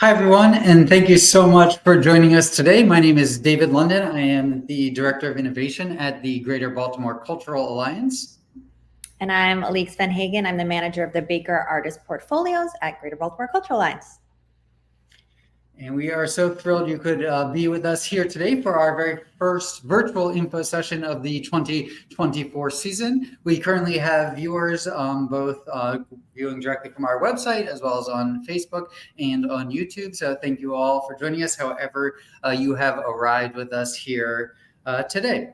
Hi, everyone, and thank you so much for joining us today. My name is David London. I am the Director of Innovation at the Greater Baltimore Cultural Alliance. And I'm Alix Van Hagen. I'm the manager of the Baker Artist Portfolios at Greater Baltimore Cultural Alliance. And we are so thrilled you could be with us here today for our very first virtual info session of the 2024 season. We currently have viewers both viewing directly from our website as well as on Facebook and on YouTube. So thank you all for joining us, however you have arrived with us here today.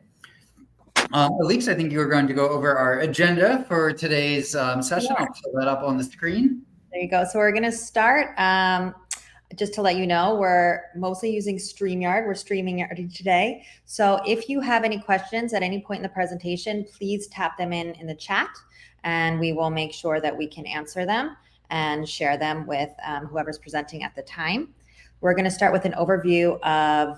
Alix, I think you were going to go over our agenda for today's session. I'll pull that up on the screen. There you go. So we're going to start. Just to let you know, we're mostly using StreamYard. We're streaming today. So if you have any questions at any point in the presentation, please tap them in the chat, and we will make sure that we can answer them and share them with whoever's presenting at the time. We're going to start with an overview of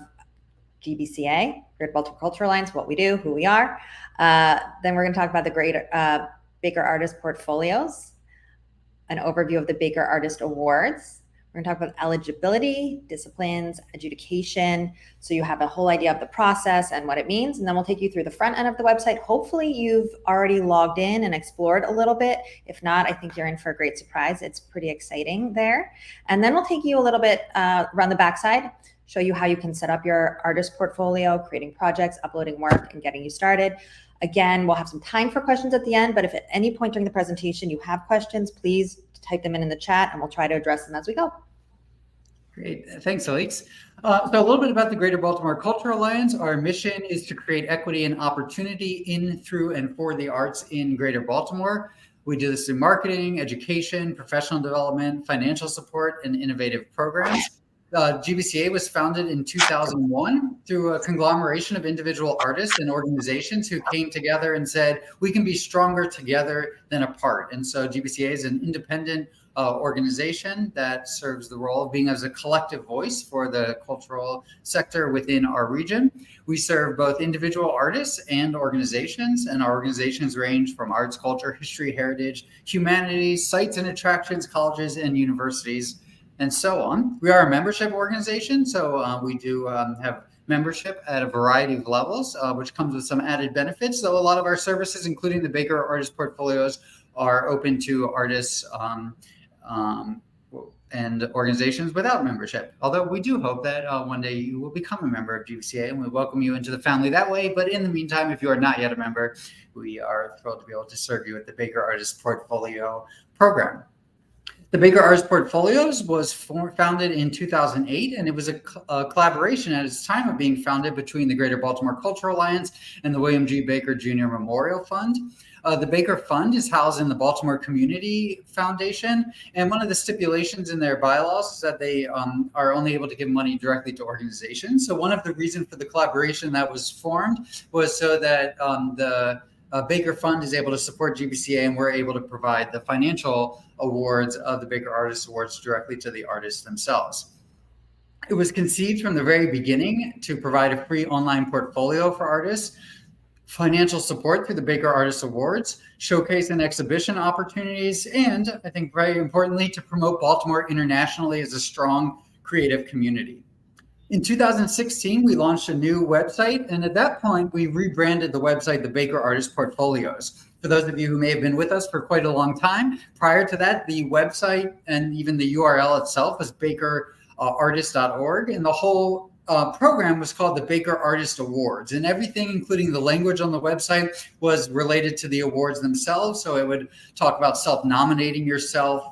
GBCA, Greater Baltimore Cultural Alliance, what we do, who we are. Then we're going to talk about the Baker Artist Portfolios, an overview of the Baker Artist Awards. We're going to talk about eligibility, disciplines, adjudication, so you have a whole idea of the process and what it means. And then we'll take you through the front end of the website. Hopefully you've already logged in and explored a little bit. If not, I think you're in for a great surprise. It's pretty exciting there. And then we'll take you a little bit around the backside, show you how you can set up your artist portfolio, creating projects, uploading work, and getting you started. Again, we'll have some time for questions at the end, but if at any point during the presentation you have questions, please type them in the chat and we'll try to address them as we go. Great. Thanks, Alix. So a little bit about the Greater Baltimore Cultural Alliance. Our mission is to create equity and opportunity in, through, and for the arts in Greater Baltimore. We do this through marketing, education, professional development, financial support, and innovative programs. GBCA was founded in 2001 through a conglomeration of individual artists and organizations who came together and said, we can be stronger together than apart. And so GBCA is an independent organization that serves the role of being as a collective voice for the cultural sector within our region. We serve both individual artists and organizations, and our organizations range from arts, culture, history, heritage, humanities, sites and attractions, colleges, and universities, and so on. We are a membership organization, so we do have membership at a variety of levels, which comes with some added benefits. So a lot of our services, including the Baker Artist Portfolios, are open to artists and organizations without membership. Although we do hope that one day you will become a member of GBCA and we welcome you into the family that way. But in the meantime, if you are not yet a member, we are thrilled to be able to serve you with the Baker Artist Portfolio program. The Baker Artist Portfolios was founded in 2008, and it was a collaboration at its time of being founded between the Greater Baltimore Cultural Alliance and the William G. Baker Jr. Memorial Fund. The Baker Fund is housed in the Baltimore Community Foundation, and one of the stipulations in their bylaws is that they are only able to give money directly to organizations. So one of the reasons for the collaboration that was formed was so that the Baker Fund is able to support GBCA, and we're able to provide the financial awards of the Baker Artist Awards directly to the artists themselves. It was conceived from the very beginning to provide a free online portfolio for artists, financial support through the Baker Artist Awards, showcase and exhibition opportunities, and I think very importantly, to promote Baltimore internationally as a strong creative community. In 2016, we launched a new website, and at that point, we rebranded the website the Baker Artist Portfolios. For those of you who may have been with us for quite a long time, prior to that, the website and even the URL itself was bakerartist.org, and the whole program was called the Baker Artist Awards, and everything, including the language on the website, was related to the awards themselves. So it would talk about self-nominating yourself,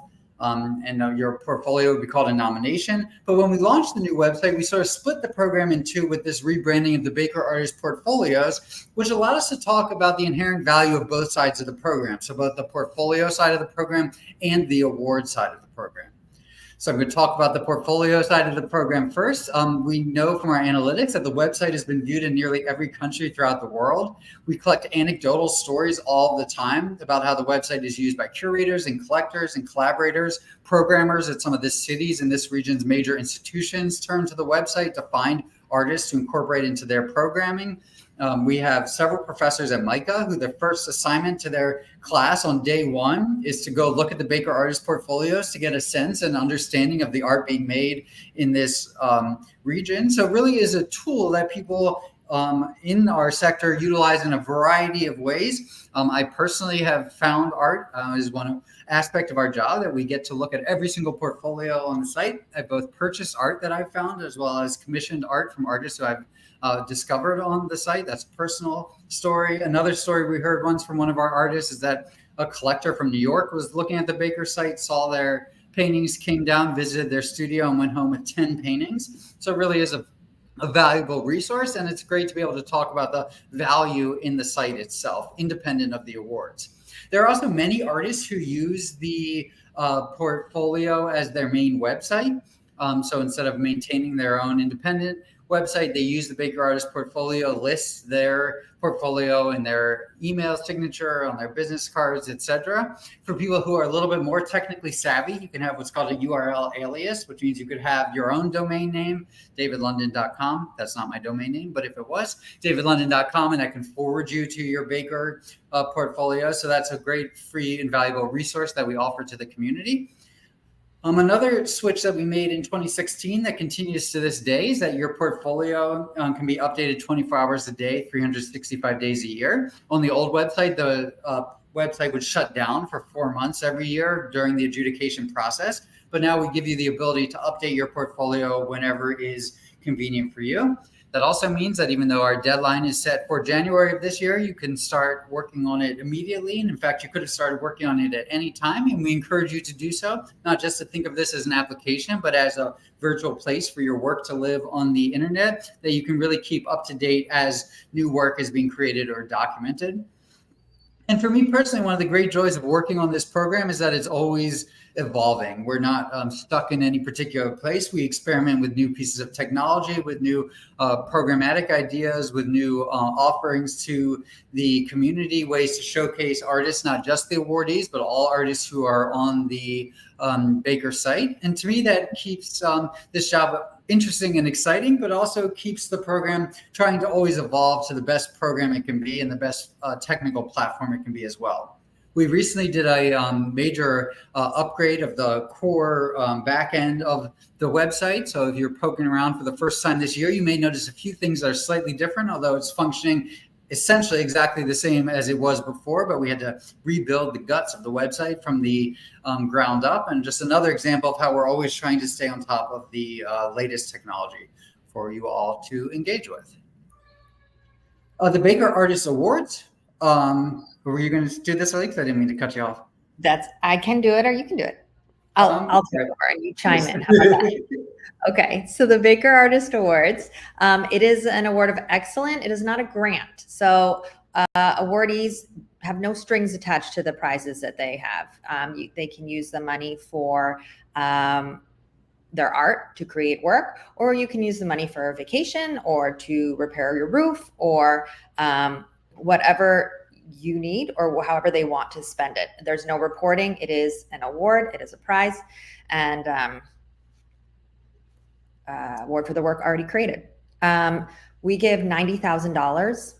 and your portfolio would be called a nomination. But when we launched the new website, we sort of split the program in two with this rebranding of the Baker Artist Portfolios, which allowed us to talk about the inherent value of both sides of the program. So both the portfolio side of the program and the award side of the program. So I'm going to talk about the portfolio side of the program first. We know from our analytics that the website has been viewed in nearly every country throughout the world. We collect anecdotal stories all the time about how the website is used by curators and collectors and collaborators. Programmers at some of the cities in this region's major institutions turn to the website to find artists to incorporate into their programming. We have several professors at MICA who their first assignment to their class on day one is to go look at the Baker artist portfolios to get a sense and understanding of the art being made in this region. So it really is a tool that people in our sector utilize in a variety of ways. I personally have found art is one aspect of our job that we get to look at every single portfolio on the site. I both purchased art that I've found as well as commissioned art from artists who I've discovered on the site. That's a personal story. Another story we heard once from one of our artists is that a collector from New York was looking at the Baker site, saw their paintings, came down, visited their studio, and went home with 10 paintings. So it really is a valuable resource, and it's great to be able to talk about the value in the site itself, independent of the awards. There are also many artists who use the portfolio as their main website. So instead of maintaining their own independent website, they use the Baker Artist Portfolio, lists their portfolio in their email signature, on their business cards, etc. For people who are a little bit more technically savvy, you can have what's called a URL alias, which means you could have your own domain name, davidlondon.com. That's not my domain name, but if it was, davidlondon.com, and I can forward you to your Baker portfolio. So that's a great free and valuable resource that we offer to the community. Another switch that we made in 2016 that continues to this day is that your portfolio can be updated 24 hours a day, 365 days a year. On the old website, the website would shut down for 4 months every year during the adjudication process. But now we give you the ability to update your portfolio whenever it is convenient for you. That also means that even though our deadline is set for January of this year, you can start working on it immediately. And in fact, you could have started working on it at any time. And we encourage you to do so, not just to think of this as an application, but as a virtual place for your work to live on the internet that you can really keep up to date as new work is being created or documented. And for me personally, one of the great joys of working on this program is that it's always evolving. We're not stuck in any particular place. We experiment with new pieces of technology, with new programmatic ideas, with new offerings to the community, ways to showcase artists, not just the awardees, but all artists who are on the Baker site. And to me, that keeps this job interesting and exciting, but also keeps the program trying to always evolve to the best program it can be and the best technical platform it can be as well. We recently did a major upgrade of the core back end of the website. So if you're poking around for the first time this year, you may notice a few things that are slightly different, although it's functioning essentially exactly the same as it was before, but we had to rebuild the guts of the website from the ground up. And just another example of how we're always trying to stay on top of the latest technology for you all to engage with. The Baker Artist Awards. Were you going to do this, Alix? I didn't mean to cut you off. I can do it, or you can do it. I'll take over and you chime in. How about that? Okay, so the Baker Artist Awards, it is an award of excellence. It is not a grant. So awardees have no strings attached to the prizes that they have. They can use the money for their art to create work, or you can use the money for a vacation or to repair your roof or whatever you need or however they want to spend it. There's no reporting. It is an award. It is a prize and award for the work already created. We give $90,000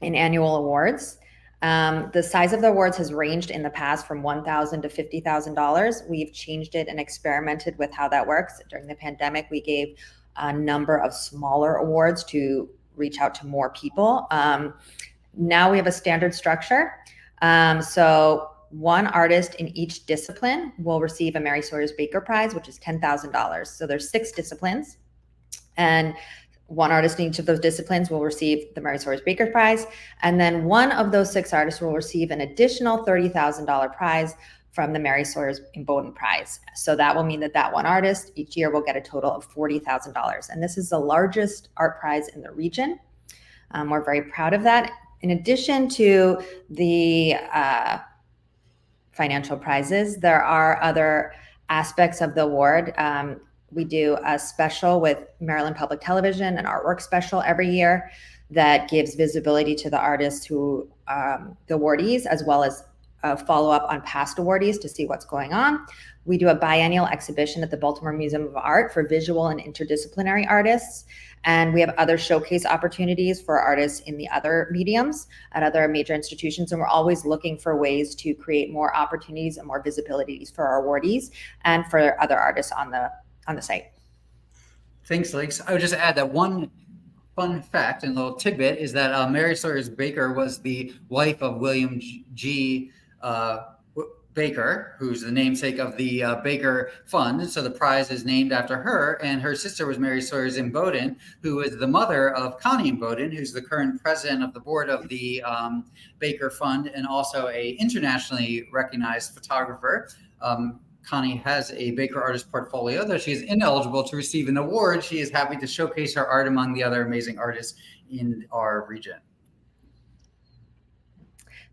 in annual awards. The size of the awards has ranged in the past from $1,000 to $50,000. We've changed it and experimented with how that works. During the pandemic, we gave a number of smaller awards to reach out to more people. Now we have a standard structure. So one artist in each discipline will receive a Mary Sawyer's Baker Prize, which is $10,000. So there's 6 disciplines, and one artist in each of those disciplines will receive the Mary Sawyer's Baker Prize. And then one of those 6 artists will receive an additional $30,000 prize from the Mary Sawyer's Bowden Prize. So that will mean that that one artist each year will get a total of $40,000. And this is the largest art prize in the region. We're very proud of that. In addition to the financial prizes, there are other aspects of the award. We do a special with Maryland Public Television, an artwork special every year that gives visibility to the artists who, the awardees, as well as follow up on past awardees to see what's going on. We do a biennial exhibition at the Baltimore Museum of Art for visual and interdisciplinary artists. And we have other showcase opportunities for artists in the other mediums at other major institutions. And we're always looking for ways to create more opportunities and more visibilities for our awardees and for other artists on the site. Thanks, Lakes. I would just add that one fun fact and little tidbit is that Mary Sawyers Baker was the wife of William G. Baker, who's the namesake of the Baker Fund. So the prize is named after her, and her sister was Mary Sawyers Imboden, who is the mother of Connie Imboden, who's the current president of the board of the Baker Fund and also a internationally recognized photographer. Connie has a Baker artist portfolio. Though she is ineligible to receive an award, she is happy to showcase her art among the other amazing artists in our region.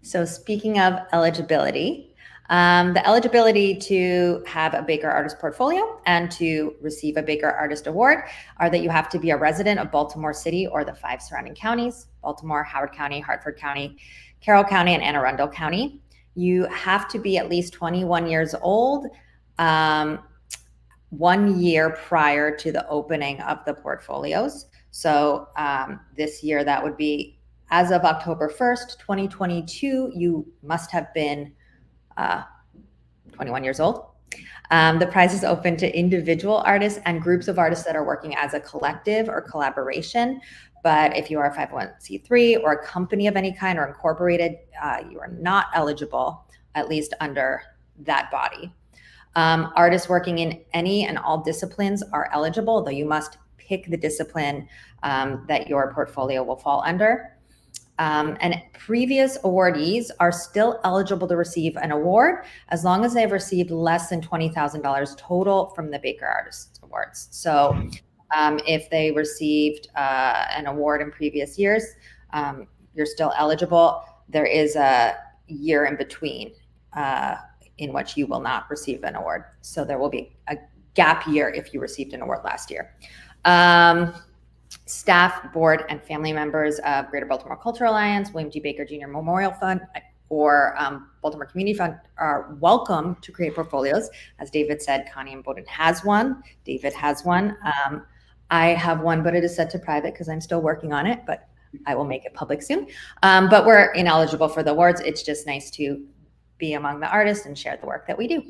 So speaking of eligibility, the eligibility to have a Baker Artist Portfolio and to receive a Baker Artist Award are that you have to be a resident of Baltimore City or the 5 surrounding counties: Baltimore, Howard County, Hartford County, Carroll County, and Anne Arundel County. You have to be at least 21 years old 1 year prior to the opening of the portfolios. So this year, that would be as of October 1st, 2022, you must have been 21 years old. The prize is open to individual artists and groups of artists that are working as a collective or collaboration. But if you are a 501c3 or a company of any kind or incorporated, you are not eligible, at least under that body. Artists working in any and all disciplines are eligible, though you must pick the discipline that your portfolio will fall under. And previous awardees are still eligible to receive an award as long as they've received less than $20,000 total from the Baker Artist Awards. So if they received an award in previous years, you're still eligible. There is a year in between in which you will not receive an award. So there will be a gap year if you received an award last year. Staff, board, and family members of Greater Baltimore Cultural Alliance, William G. Baker Jr. Memorial Fund, or Baltimore Community Fund are welcome to create portfolios. As David said, Connie Imboden has one. David has one. I have one, but it is set to private because I'm still working on it, but I will make it public soon. But we're ineligible for the awards. It's just nice to be among the artists and share the work that we do.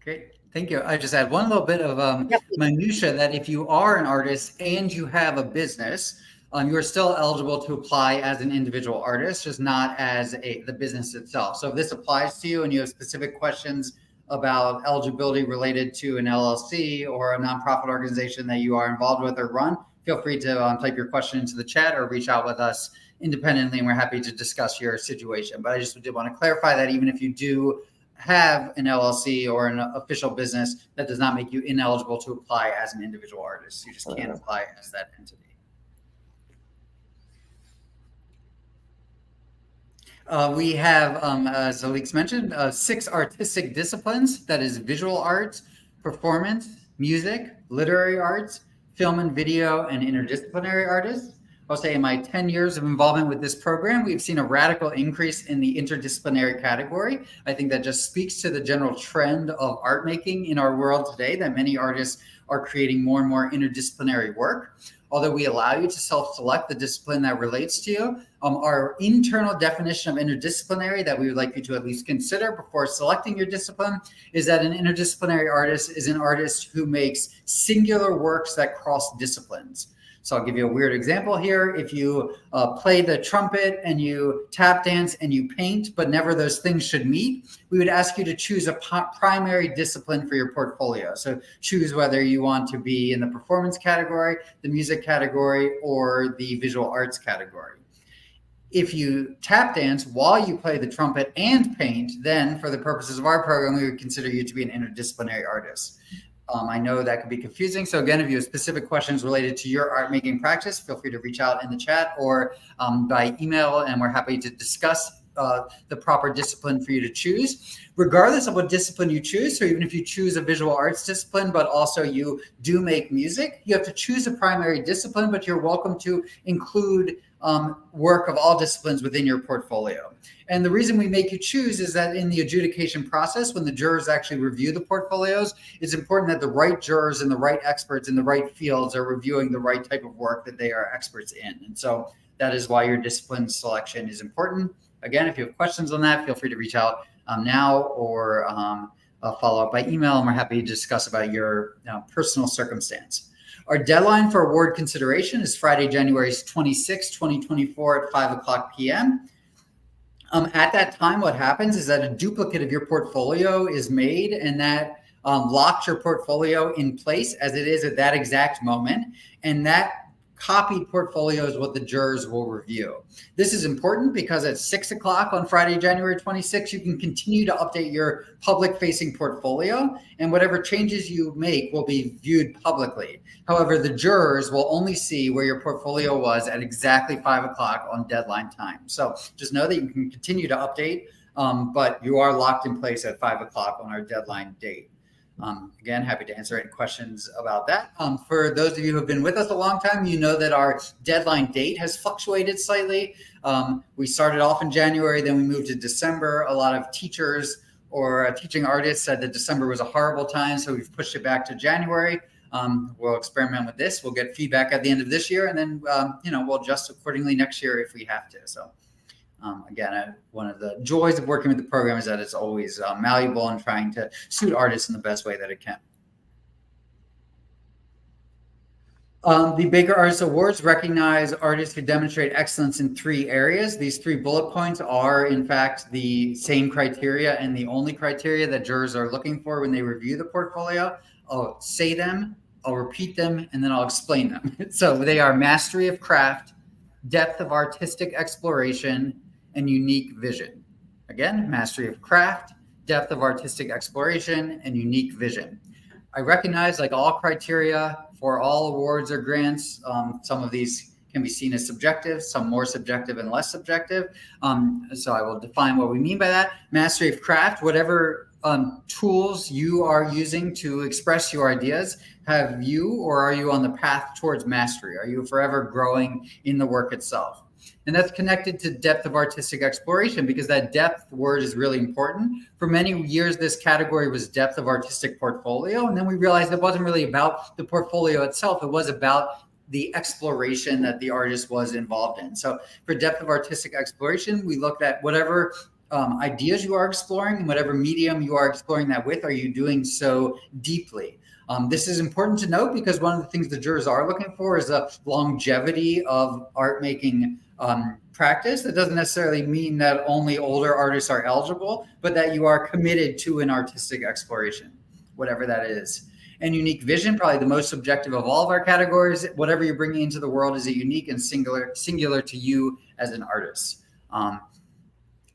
Great. Thank you. I just add one little bit of minutia that if you are an artist and you have a business, you're still eligible to apply as an individual artist, just not as the business itself. So if this applies to you and you have specific questions about eligibility related to an LLC or a nonprofit organization that you are involved with or run, feel free to type your question into the chat or reach out with us independently, and we're happy to discuss your situation. But I just did want to clarify that even if you do have an LLC or an official business, that does not make you ineligible to apply as an individual artist. You just can't apply as that entity. We have, as Alix mentioned, 6 artistic disciplines. That is visual arts, performance, music, literary arts, film and video, and interdisciplinary artists. I'll say in my 10 years of involvement with this program, we've seen a radical increase in the interdisciplinary category. I think that just speaks to the general trend of art making in our world today, that many artists are creating more and more interdisciplinary work. Although we allow you to self-select the discipline that relates to you, our internal definition of interdisciplinary that we would like you to at least consider before selecting your discipline is that an interdisciplinary artist is an artist who makes singular works that cross disciplines. So I'll give you a weird example here. If you play the trumpet and you tap dance and you paint, but never those things should meet, we would ask you to choose a primary discipline for your portfolio. So choose whether you want to be in the performance category, the music category, or the visual arts category. If you tap dance while you play the trumpet and paint, then for the purposes of our program, we would consider you to be an interdisciplinary artist. I know that could be confusing. So again, if you have specific questions related to your art making practice, feel free to reach out in the chat or by email, and we're happy to discuss the proper discipline for you to choose. Regardless of what discipline you choose, so even if you choose a visual arts discipline, but also you do make music, you have to choose a primary discipline, but you're welcome to include work of all disciplines within your portfolio. And the reason we make you choose is that in the adjudication process, when the jurors actually review the portfolios, it's important that the right jurors and the right experts in the right fields are reviewing the right type of work that they are experts in. And so that is why your discipline selection is important. Again, if you have questions on that, feel free to reach out now or follow up by email, and we're happy to discuss about your personal circumstance. Our deadline for award consideration is Friday, January 26, 2024 at 5:00 p.m. At that time, what happens is that a duplicate of your portfolio is made, and that locks your portfolio in place as it is at that exact moment. And that copied portfolio is what the jurors will review. This is important because at 6:00 on Friday, January 26, you can continue to update your public-facing portfolio, and whatever changes you make will be viewed publicly. However, the jurors will only see where your portfolio was at exactly 5:00 on deadline time. So just know that you can continue to update, but you are locked in place at 5:00 on our deadline date. Again, happy to answer any questions about that. For those of you who have been with us a long time, you know that our deadline date has fluctuated slightly. We started off in January, then we moved to December. A lot of teachers or teaching artists said that December was a horrible time, so we've pushed it back to January. We'll experiment with this. We'll get feedback at the end of this year, and then we'll adjust accordingly next year if we have to. So. Again, one of the joys of working with the program is that it's always malleable and trying to suit artists in the best way that it can. The Baker Artist Awards recognize artists who demonstrate excellence in 3 areas. These 3 bullet points are, in fact, the same criteria and the only criteria that jurors are looking for when they review the portfolio. I'll say them, I'll repeat them, and then I'll explain them. So they are mastery of craft, depth of artistic exploration, and unique vision. Again, mastery of craft, depth of artistic exploration, and unique vision. I recognize, like all criteria for all awards or grants, some of these can be seen as subjective, some more subjective and less subjective. So I will define what we mean by that. Mastery of craft, whatever tools you are using to express your ideas, have you or are you on the path towards mastery? Are you forever growing in the work itself? And that's connected to depth of artistic exploration, because that depth word is really important. For many years, this category was depth of artistic portfolio. And then we realized it wasn't really about the portfolio itself. It was about the exploration that the artist was involved in. So for depth of artistic exploration, we looked at whatever ideas you are exploring and whatever medium you are exploring that with, are you doing so deeply? This is important to note because one of the things the jurors are looking for is a longevity of art making practice. That doesn't necessarily mean that only older artists are eligible, but that you are committed to an artistic exploration, whatever that is. And unique vision, probably the most subjective of all of our categories. Whatever you're bringing into the world, is it unique and singular to you as an artist?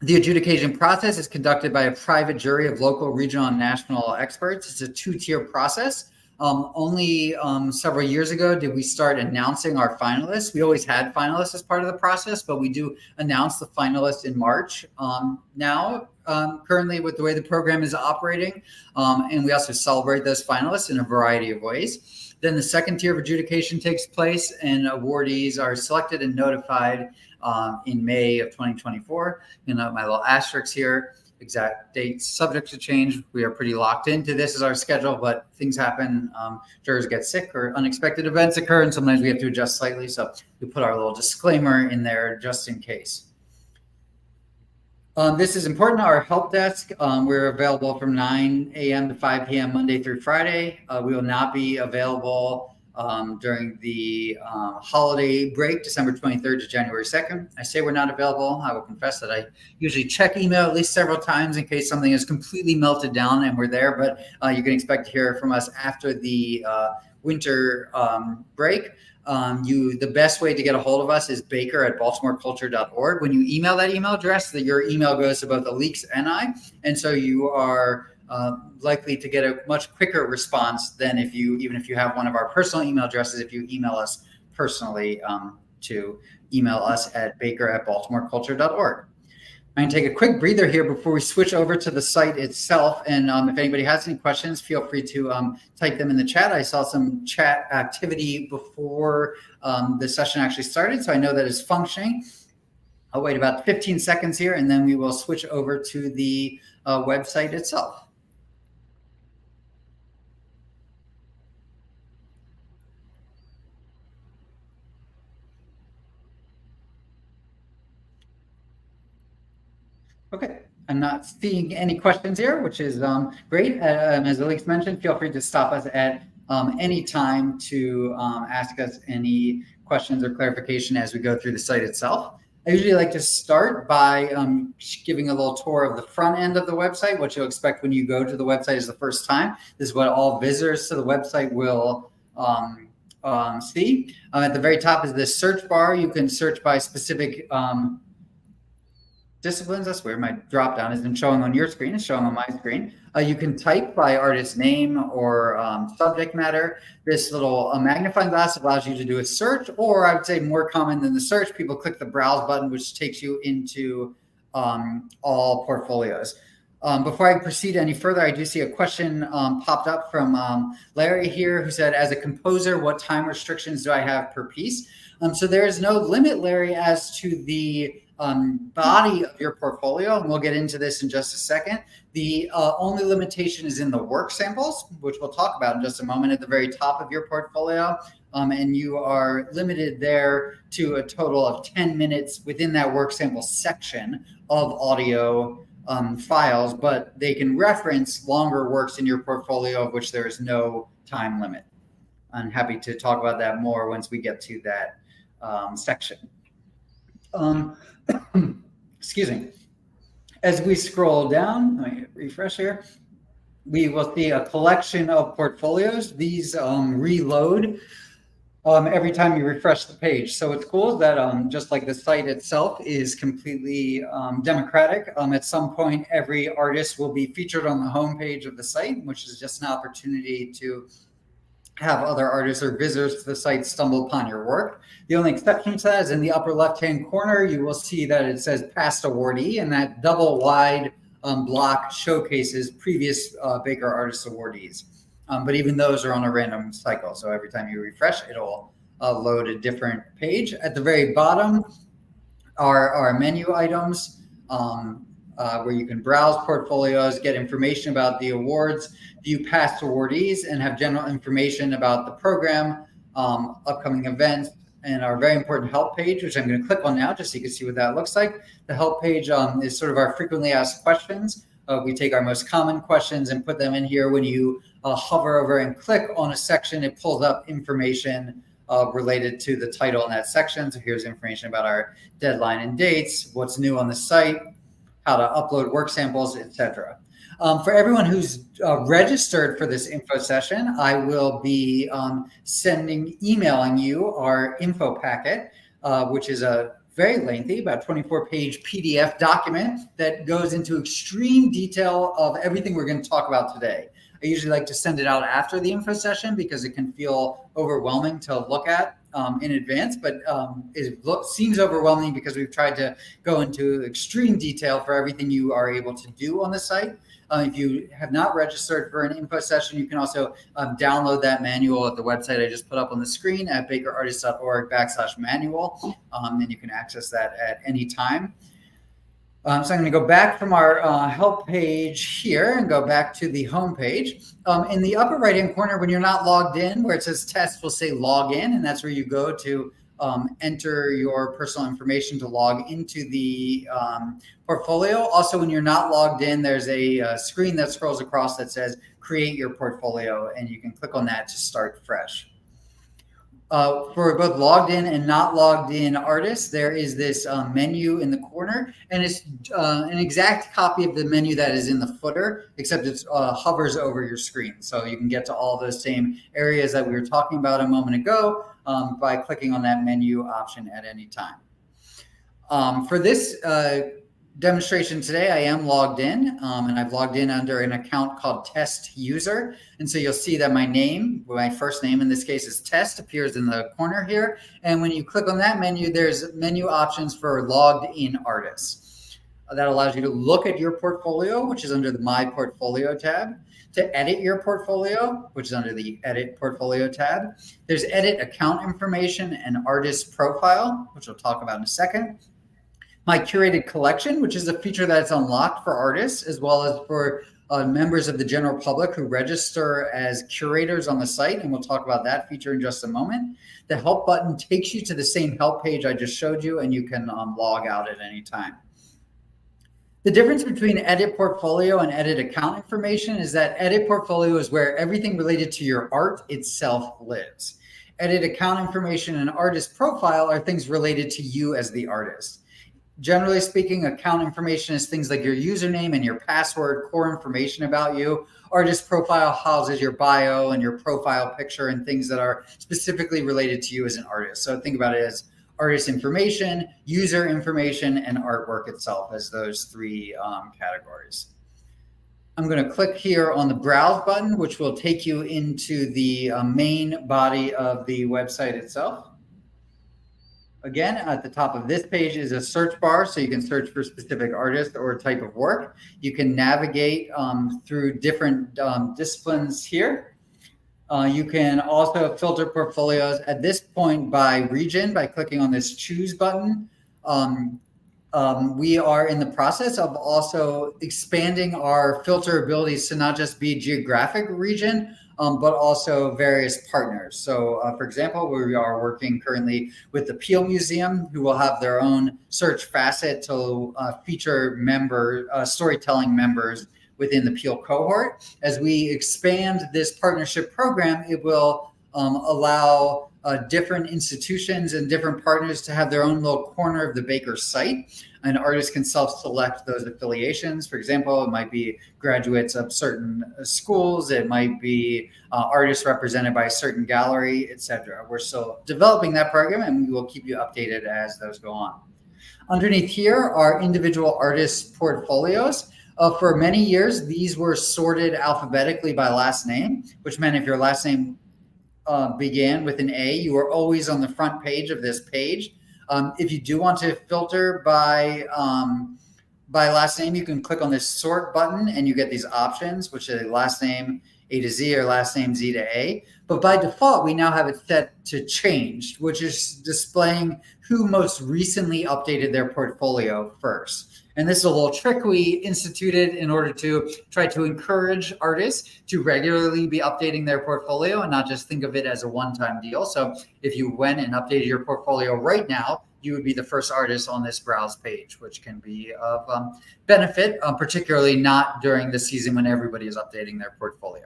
The adjudication process is conducted by a private jury of local, regional, and national experts. It's a 2-tier process. Only several years ago did we start announcing our finalists. We always had finalists as part of the process, but we do announce the finalists in March now, currently with the way the program is operating. And we also celebrate those finalists in a variety of ways. Then the second tier of adjudication takes place, and awardees are selected and notified in May of 2024. My little asterisks here. Exact dates subject to change. We are pretty locked into this as our schedule, but things happen. Jurors get sick or unexpected events occur, and sometimes we have to adjust slightly. So we put our little disclaimer in there just in case. This is important. Our help desk, we're available from 9 a.m. to 5 p.m. Monday through Friday. We will not be available during the holiday break, December 23rd to January 2nd. I say we're not available. I will confess that I usually check email at least several times in case something is completely melted down and we're there, but you can expect to hear from us after the winter break. The best way to get a hold of us is baker@baltimoreculture.org. When you email that email address, that your email goes to both Alix and I, and so you are likely to get a much quicker response than even if you have one of our personal email addresses, if you email us personally to email us at baker@baltimoreculture.org. I'm going to take a quick breather here before we switch over to the site itself. And if anybody has any questions, feel free to type them in the chat. I saw some chat activity before the session actually started, so I know that it's functioning. I'll wait about 15 seconds here, and then we will switch over to the website itself. Okay, I'm not seeing any questions here, which is great. As Elise mentioned, feel free to stop us at any time to ask us any questions or clarification as we go through the site itself. I usually like to start by giving a little tour of the front end of the website. What you'll expect when you go to the website is the first time. This is what all visitors to the website will see. At the very top is this search bar. You can search by specific disciplines. That's where my drop down isn't showing on your screen, it's showing on my screen. You can type by artist name or subject matter. This little magnifying glass allows you to do a search, or I would say more common than the search, people click the browse button, which takes you into all portfolios. Before I proceed any further, I do see a question popped up from Larry here, who said, as a composer, what time restrictions do I have per piece? So there is no limit, Larry, as to the body of your portfolio, and we'll get into this in just a second. The only limitation is in the work samples, which we'll talk about in just a moment, at the very top of your portfolio. And you are limited there to a total of 10 minutes within that work sample section of audio files, but they can reference longer works in your portfolio of which there is no time limit. I'm happy to talk about that more once we get to that section. Excuse me. As we scroll down, let me refresh here. We will see a collection of portfolios. These reload every time you refresh the page. So what's cool is that just like the site itself is completely democratic. At some point, every artist will be featured on the homepage of the site, which is just an opportunity to have other artists or visitors to the site stumble upon your work. The only exception to that is in the upper left-hand corner, you will see that it says past awardee, and that double wide block showcases previous Baker Artist awardees. But even those are on a random cycle. So every time you refresh, it'll load a different page. At the very bottom are our menu items, where you can browse portfolios, get information about the awards, view past awardees, and have general information about the program, upcoming events, and our very important help page, which I'm going to click on now just so you can see what that looks like. The help page is sort of our frequently asked questions. We take our most common questions and put them in here. When you hover over and click on a section, it pulls up information related to the title in that section. So here's information about our deadline and dates, what's new on the site, how to upload work samples, etc. For everyone who's registered for this info session, I will be emailing you our info packet, which is a very lengthy, about 24-page PDF document that goes into extreme detail of everything we're going to talk about today. I usually like to send it out after the info session because it can feel overwhelming to look at in advance, but it seems overwhelming because we've tried to go into extreme detail for everything you are able to do on the site. If you have not registered for an info session, you can also download that manual at the website I just put up on the screen at bakerartist.org/manual, and you can access that at any time. So I'm going to go back from our help page here and go back to the home page. In the upper right-hand corner, when you're not logged in, where it says test, will say log in, and that's where you go to enter your personal information to log into the portfolio. Also, when you're not logged in, there's a screen that scrolls across that says create your portfolio, and you can click on that to start fresh. For both logged in and not logged in artists, there is this menu in the corner, and it's an exact copy of the menu that is in the footer, except it hovers over your screen. So you can get to all those same areas that we were talking about a moment ago by clicking on that menu option at any time. For this demonstration today, I am logged in, and I've logged in under an account called Test User. And so you'll see that my name, my first name in this case is Test, appears in the corner here. And when you click on that menu, there's menu options for logged in artists. That allows you to look at your portfolio, which is under the My Portfolio tab, to edit your portfolio, which is under the Edit Portfolio tab. There's Edit Account Information and Artist Profile, which we'll talk about in a second. My Curated Collection, which is a feature that's unlocked for artists as well as for members of the general public who register as curators on the site, and we'll talk about that feature in just a moment. The Help button takes you to the same help page I just showed you, and you can log out at any time. The difference between Edit Portfolio and Edit Account Information is that Edit Portfolio is where everything related to your art itself lives. Edit Account Information and Artist Profile are things related to you as the artist. Generally speaking, account information is things like your username and your password, core information about you. Artist Profile houses your bio and your profile picture and things that are specifically related to you as an artist. So think about it as artist information, user information, and artwork itself as those three categories. I'm going to click here on the Browse button, which will take you into the main body of the website itself. Again, at the top of this page is a search bar, so you can search for specific artist or type of work. You can navigate through different disciplines here. You can also filter portfolios at this point by region by clicking on this Choose button. We are in the process of also expanding our filter abilities to not just be geographic region, but also various partners. So, for example, we are working currently with the Peel Museum, who will have their own search facet to feature storytelling members within the Peel cohort. As we expand this partnership program, it will allow different institutions and different partners to have their own little corner of the Baker site. An artist can self-select those affiliations. For example, it might be graduates of certain schools. It might be artists represented by a certain gallery, etc. We're still developing that program, and we will keep you updated as those go on. Underneath here are individual artist portfolios. For many years, these were sorted alphabetically by last name, which meant if your last name began with an A, you were always on the front page of this page. If you do want to filter by last name, you can click on this sort button and you get these options, which is last name A to Z or last name Z to A. But by default, we now have it set to changed, which is displaying who most recently updated their portfolio first. And this is a little trick we instituted in order to try to encourage artists to regularly be updating their portfolio and not just think of it as a one-time deal. So if you went and updated your portfolio right now, you would be the first artist on this Browse page, which can be of benefit, particularly not during the season when everybody is updating their portfolio.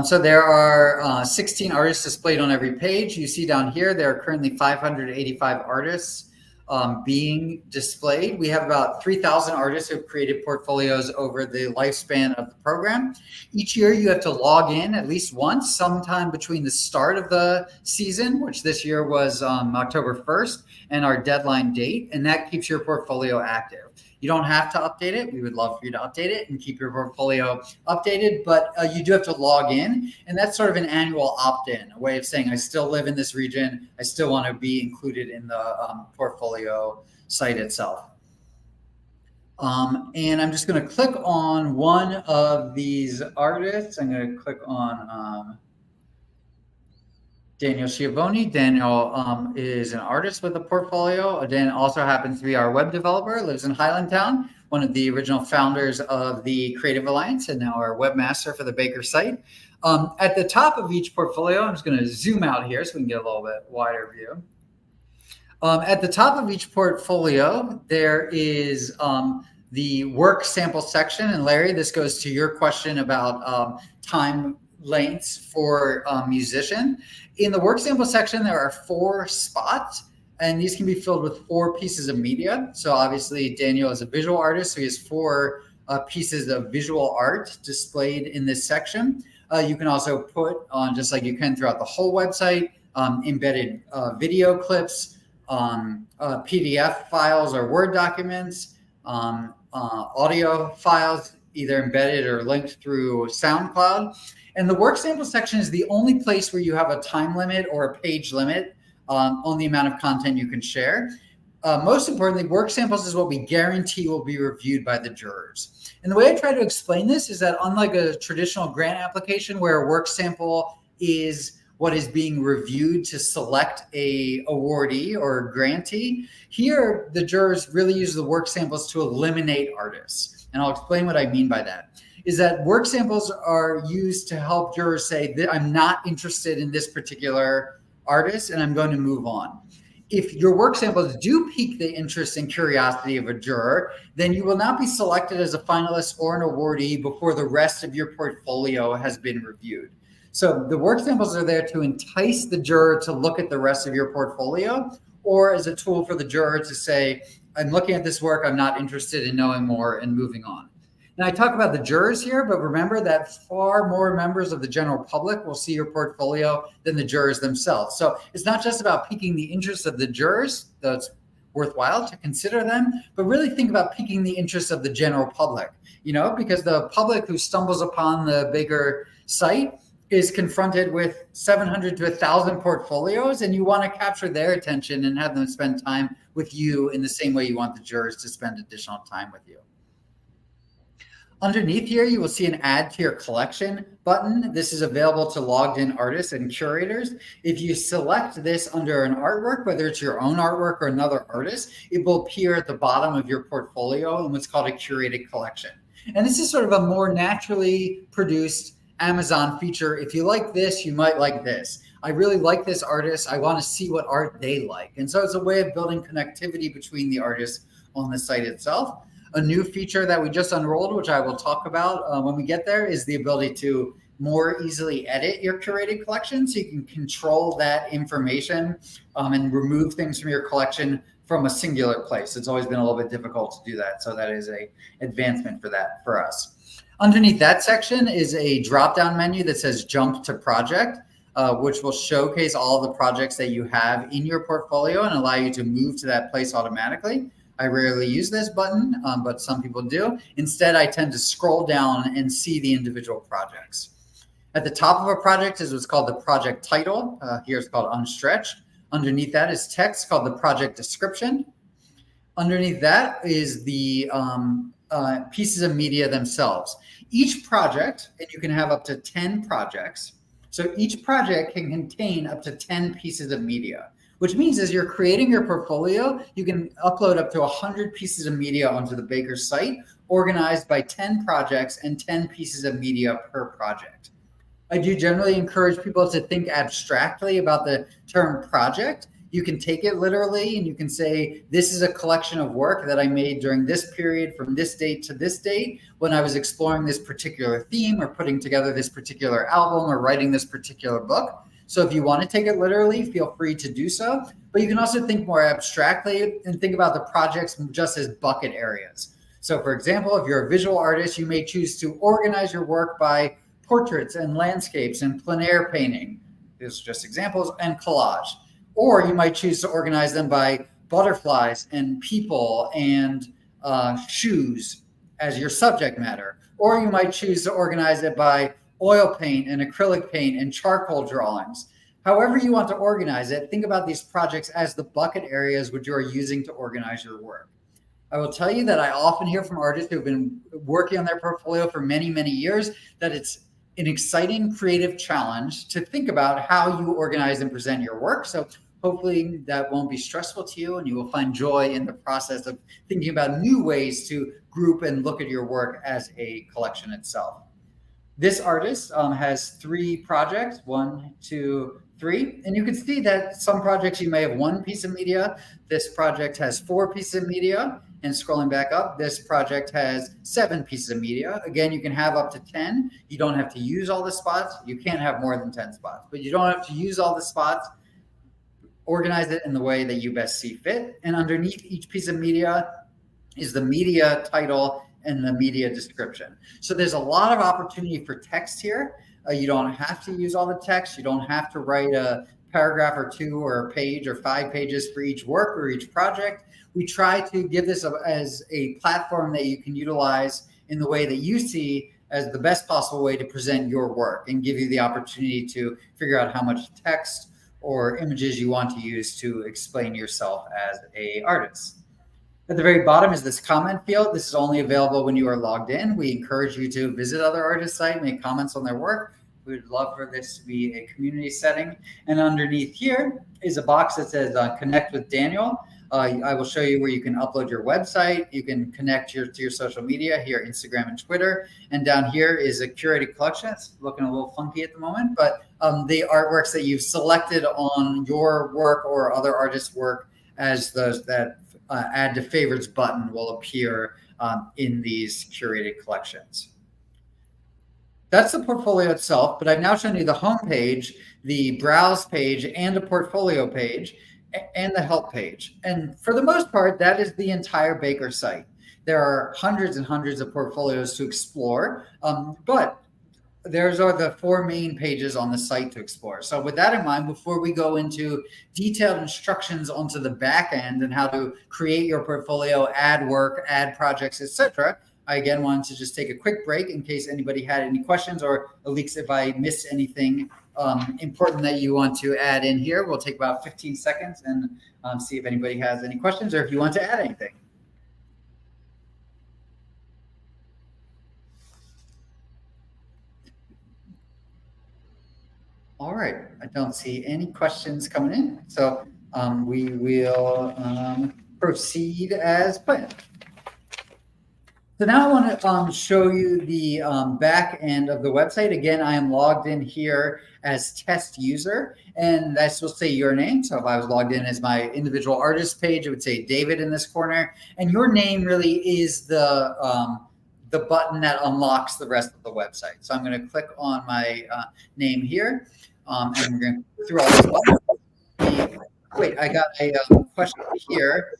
So there are 16 artists displayed on every page. You see down here, there are currently 585 artists being displayed. We have about 3,000 artists who have created portfolios over the lifespan of the program. Each year you have to log in at least once, sometime between the start of the season, which this year was October 1st, and our deadline date, and that keeps your portfolio active. You don't have to update it. We would love for you to update it and keep your portfolio updated, but you do have to log in, and that's sort of an annual opt-in, a way of saying, I still live in this region. I still want to be included in the portfolio site itself. And I'm just going to click on one of these artists. I'm going to click on Daniel Schiavone. Daniel is an artist with a portfolio. Dan also happens to be our web developer, lives in Highlandtown, one of the original founders of the Creative Alliance and now our webmaster for the Baker site. At the top of each portfolio, I'm just going to zoom out here so we can get a little bit wider view. At the top of each portfolio, there is the work sample section. And Larry, this goes to your question about time lengths for musician. In the work sample section, there are 4 spots, and these can be filled with 4 pieces of media. So obviously Daniel is a visual artist, so he has 4 pieces of visual art displayed in this section. You can also put on, just like you can throughout the whole website, embedded video clips, PDF files or Word documents, audio files, either embedded or linked through SoundCloud. And the work sample section is the only place where you have a time limit or a page limit on the amount of content you can share. most importantly, work samples is what we guarantee will be reviewed by the jurors. And the way I try to explain this is that unlike a traditional grant application where a work sample is what is being reviewed to select a awardee or grantee, here the jurors really use the work samples to eliminate artists. And I'll explain what I mean by that. Is that work samples are used to help jurors say that I'm not interested in this particular artist and I'm going to move on. If your work samples do pique the interest and curiosity of a juror, then you will not be selected as a finalist or an awardee before the rest of your portfolio has been reviewed. So the work samples are there to entice the juror to look at the rest of your portfolio, or as a tool for the juror to say, I'm looking at this work, I'm not interested in knowing more, and moving on. Now I talk about the jurors here, but remember that far more members of the general public will see your portfolio than the jurors themselves. So it's not just about piquing the interest of the jurors, though it's worthwhile to consider them, but really think about piquing the interest of the general public, because the public who stumbles upon the Baker site is confronted with 700 to 1,000 portfolios, and you want to capture their attention and have them spend time with you in the same way you want the jurors to spend additional time with you. Underneath here, you will see an Add to Your Collection button. This is available to logged in artists and curators. If you select this under an artwork, whether it's your own artwork or another artist, it will appear at the bottom of your portfolio in what's called a curated collection. And this is sort of a more naturally produced Amazon feature. If you like this, you might like this. I really like this artist. I want to see what art they like. And so it's a way of building connectivity between the artists on the site itself. A new feature that we just unrolled, which I will talk about when we get there, is the ability to more easily edit your curated collection. So you can control that information and remove things from your collection from a singular place. It's always been a little bit difficult to do that. So that is an advancement for us. Underneath that section is a drop-down menu that says Jump to Project, which will showcase all the projects that you have in your portfolio and allow you to move to that place automatically. I rarely use this button, but some people do. Instead, I tend to scroll down and see the individual projects. At the top of a project is what's called the project title. Here it's called Unstretched. Underneath that is text called the project description. Underneath that is the pieces of media themselves. Each project, and you can have up to 10 projects, so each project can contain up to 10 pieces of media, which means as you're creating your portfolio, you can upload up to 100 pieces of media onto the Baker site, organized by 10 projects and 10 pieces of media per project. I do generally encourage people to think abstractly about the term project. You can take it literally and you can say, this is a collection of work that I made during this period from this date to this date when I was exploring this particular theme or putting together this particular album or writing this particular book. So if you want to take it literally, feel free to do so. But you can also think more abstractly and think about the projects just as bucket areas. So for example, if you're a visual artist, you may choose to organize your work by portraits and landscapes and plein air painting. These are just examples, and collage. Or you might choose to organize them by butterflies and people and shoes as your subject matter. Or you might choose to organize it by oil paint and acrylic paint and charcoal drawings. However you want to organize it, think about these projects as the bucket areas which you are using to organize your work. I will tell you that I often hear from artists who have been working on their portfolio for many, many years that it's an exciting creative challenge to think about how you organize and present your work. So hopefully that won't be stressful to you and you will find joy in the process of thinking about new ways to group and look at your work as a collection itself. This artist has 3 projects, 1, 2, 3, and you can see that some projects you may have 1 piece of media. This project has 4 pieces of media, and scrolling back up, this project has 7 pieces of media. Again, you can have up to 10. You don't have to use all the spots. You can't have more than 10 spots, but you don't have to use all the spots. Organize it in the way that you best see fit. And underneath each piece of media is the media title and the media description. So there's a lot of opportunity for text here. You don't have to use all the text. You don't have to write a paragraph or 2 or a page or 5 pages for each work or each project. We try to give this as a platform that you can utilize in the way that you see as the best possible way to present your work and give you the opportunity to figure out how much text or images you want to use to explain yourself as an artist. At the very bottom is this comment field. This is only available when you are logged in. We encourage you to visit other artists' site, make comments on their work. We would love for this to be a community setting. And underneath here is a box that says connect with Daniel. I will show you where you can upload your website. You can connect to your social media here, Instagram and Twitter. And down here is a curated collection. It's looking a little funky at the moment, but the artworks that you've selected on your work or other artists' work as those that add to favorites button will appear in these curated collections. That's the portfolio itself, but I've now shown you the home page, the browse page, and the portfolio page, and the help page. And for the most part, that is the entire Baker site. There are hundreds and hundreds of portfolios to explore, but those are the 4 main pages on the site to explore. So with that in mind, before we go into detailed instructions onto the back end and how to create your portfolio, add work, add projects, etc., I again wanted to just take a quick break in case anybody had any questions, or at least if I missed anything important that you want to add in here. We'll take about 15 seconds and see if anybody has any questions or if you want to add anything. All right, I don't see any questions coming in, so we will proceed as planned. So now I want to show you the back end of the website. Again, I am logged in here as test user, and that's supposed to say your name. So if I was logged in as my individual artist page, it would say David in this corner, and your name really is the button that unlocks the rest of the website. So I'm going to click on my name here, and we're going to go through all this buttons. Wait, I got a question here.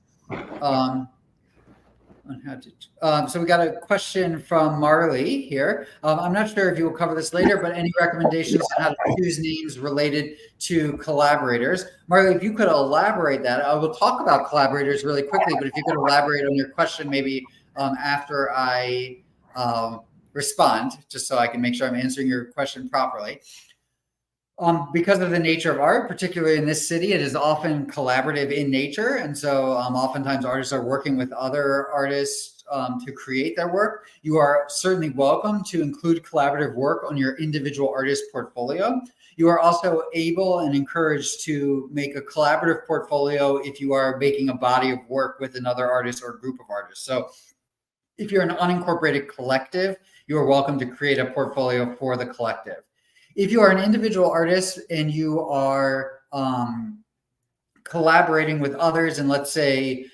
So we got a question from Marley here. I'm not sure if you will cover this later, but any recommendations on how to choose names related to collaborators? Marley, if you could elaborate that. I will talk about collaborators really quickly, but if you could elaborate on your question maybe after I respond, just so I can make sure I'm answering your question properly. Because of the nature of art, particularly in this city, it is often collaborative in nature. And so oftentimes artists are working with other artists to create their work. You are certainly welcome to include collaborative work on your individual artist portfolio. You are also able and encouraged to make a collaborative portfolio if you are making a body of work with another artist or group of artists. So if you're an unincorporated collective, you are welcome to create a portfolio for the collective. If you are an individual artist and you are collaborating with others, and let's say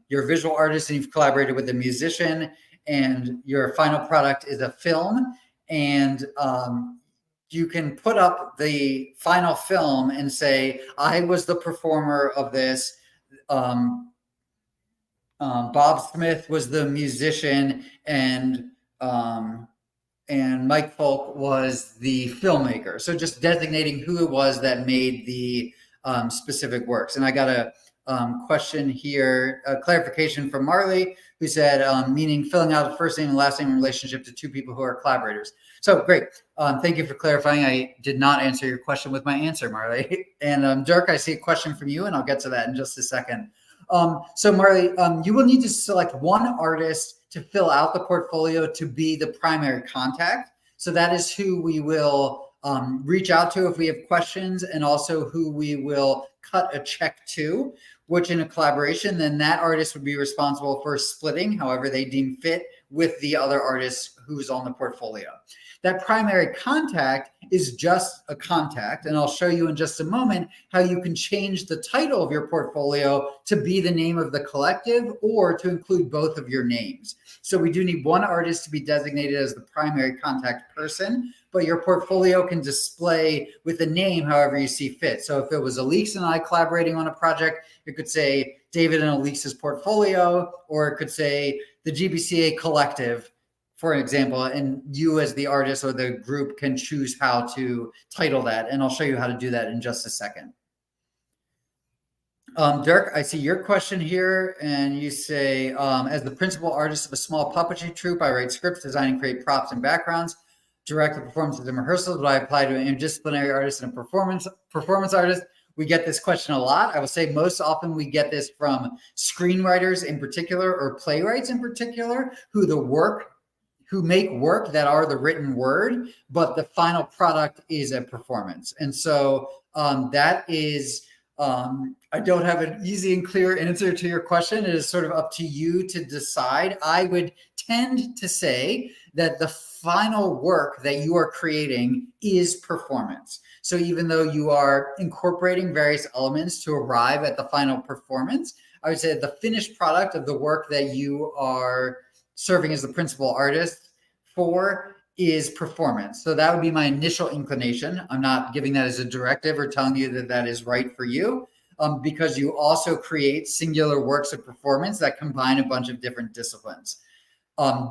you're a visual artist and you've collaborated with a musician, and your final product is a film, and you can put up the final film and say, I was the performer of this. Bob Smith was the musician, and Mike Folk was the filmmaker. So just designating who it was that made the specific works. And I got a question here, a clarification from Marley, who said, meaning filling out a first name and last name in relationship to 2 people who are collaborators. So great. Thank you for clarifying. I did not answer your question with my answer, Marley. And Dirk, I see a question from you, and I'll get to that in just a second. So Marley, you will need to select one artist to fill out the portfolio to be the primary contact. So that is who we will reach out to if we have questions, and also who we will cut a check to, which in a collaboration, then that artist would be responsible for splitting however they deem fit with the other artist who's on the portfolio. That primary contact is just a contact, and I'll show you in just a moment how you can change the title of your portfolio to be the name of the collective or to include both of your names. So we do need one artist to be designated as the primary contact person, but your portfolio can display with a name however you see fit. So if it was Elise and I collaborating on a project, it could say David and Elise's portfolio, or it could say the GBCA Collective, for example, and you as the artist or the group can choose how to title that. And I'll show you how to do that in just a second. Dirk, I see your question here, and you say, as the principal artist of a small puppetry troupe, I write scripts, design and create props and backgrounds, direct the performances and rehearsals. Would I apply to an interdisciplinary artist and a performance artist? we get this question a lot. I will say most often we get this from screenwriters in particular or playwrights in particular who make work that are the written word, but the final product is a performance. And so that is, I don't have an easy and clear answer to your question. It is sort of up to you to decide. I would tend to say that the final work that you are creating is performance. So even though you are incorporating various elements to arrive at the final performance, I would say the finished product of the work that you are serving as the principal artist for is performance. So that would be my initial inclination. I'm not giving that as a directive or telling you that that is right for you, because you also create singular works of performance that combine a bunch of different disciplines.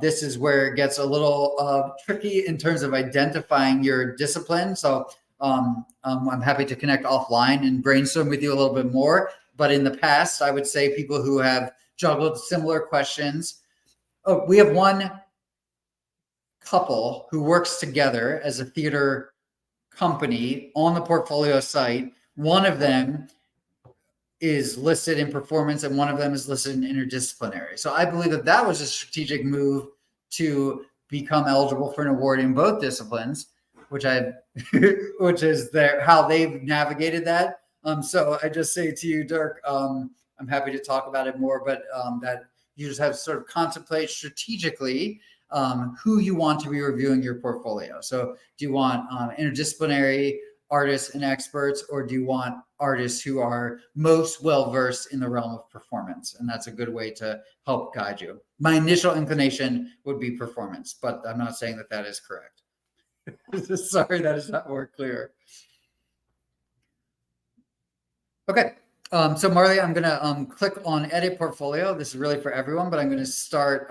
This is where it gets a little tricky in terms of identifying your discipline. So I'm happy to connect offline and brainstorm with you a little bit more. But in the past, I would say people who have juggled similar questions. Oh, we have one couple who works together as a theater company on the portfolio site. One of them is listed in performance and one of them is listed in interdisciplinary. So I believe that that was a strategic move to become eligible for an award in both disciplines, which is how they've navigated that. So I just say to you, Dirk, I'm happy to talk about it more, but that you just have to sort of contemplate strategically who you want to be reviewing your portfolio. So do you want interdisciplinary artists and experts, or do you want artists who are most well-versed in the realm of performance? And that's a good way to help guide you. My initial inclination would be performance, but I'm not saying that that is correct. Sorry, that is not more clear. Okay. So Marley, I'm going to click on edit portfolio. This is really for everyone, but I'm going to start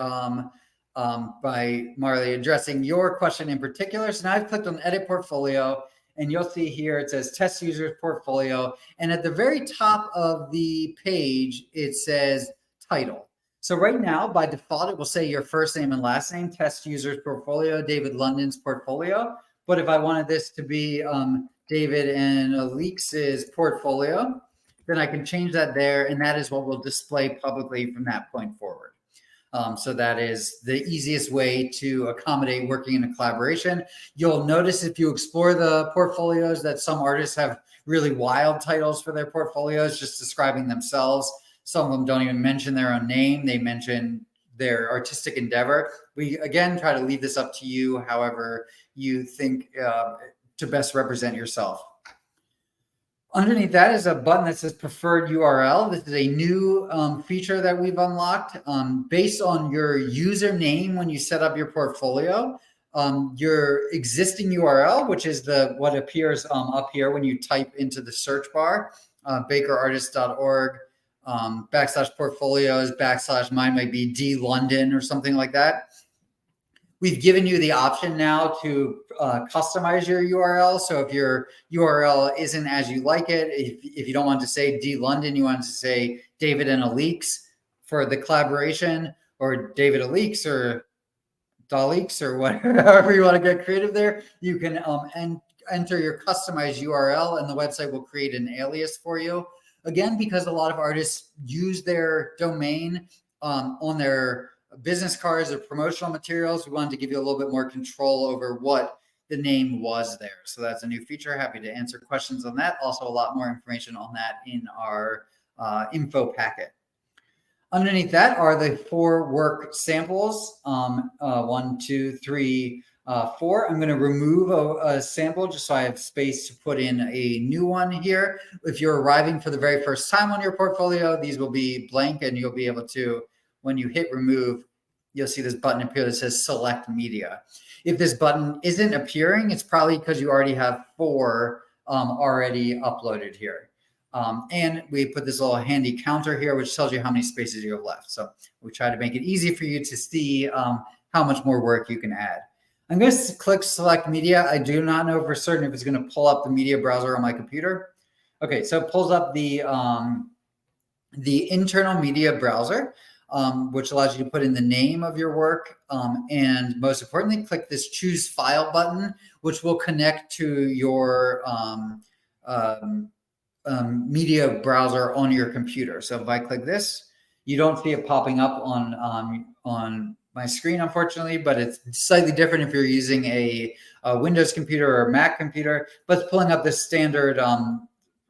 by Marley addressing your question in particular. So now I've clicked on edit portfolio, and you'll see here it says test users portfolio. And at the very top of the page, it says title. So right now, by default, it will say your first name and last name, test users portfolio, David London's portfolio. But if I wanted this to be David and Alix's portfolio, then I can change that there, and that is what will display publicly from that point forward. So that is the easiest way to accommodate working in a collaboration. You'll notice if you explore the portfolios that some artists have really wild titles for their portfolios, just describing themselves. Some of them don't even mention their own name. They mention their artistic endeavor. We, again, try to leave this up to you, however you think to best represent yourself. Underneath that is a button that says preferred URL. This is a new feature that we've unlocked based on your username when you set up your portfolio. Your existing URL, which is what appears up here when you type into the search bar, bakerartist.org /portfolios / mine might be D London or something like that. We've given you the option now to customize your URL. So if your URL isn't as you like it, if you don't want to say D London, you want to say David and Alix for the collaboration, or David Alix or Dalix or whatever you want to get creative there, you can enter your customized URL and the website will create an alias for you. Again, because a lot of artists use their domain on their business cards or promotional materials, we wanted to give you a little bit more control over what the name was there. So that's a new feature. Happy to answer questions on that. Also, a lot more information on that in our info packet. Underneath that are the 4 work samples. 1, 2, 3, 4. I'm going to remove a sample just so I have space to put in a new one here. If you're arriving for the very first time on your portfolio, these will be blank, and you'll be able to, when you hit remove, you'll see this button appear that says select media. If this button isn't appearing, it's probably because you already have 4 already uploaded here. And we put this little handy counter here, which tells you how many spaces you have left. So we try to make it easy for you to see how much more work you can add. I'm going to click select media. I do not know for certain if it's going to pull up the media browser on my computer. Okay, so it pulls up the internal media browser, which allows you to put in the name of your work. And most importantly, click this choose file button, which will connect to your media browser on your computer. So if I click this, you don't see it popping up on my screen, unfortunately, but it's slightly different if you're using a Windows computer or a Mac computer, but it's pulling up the standard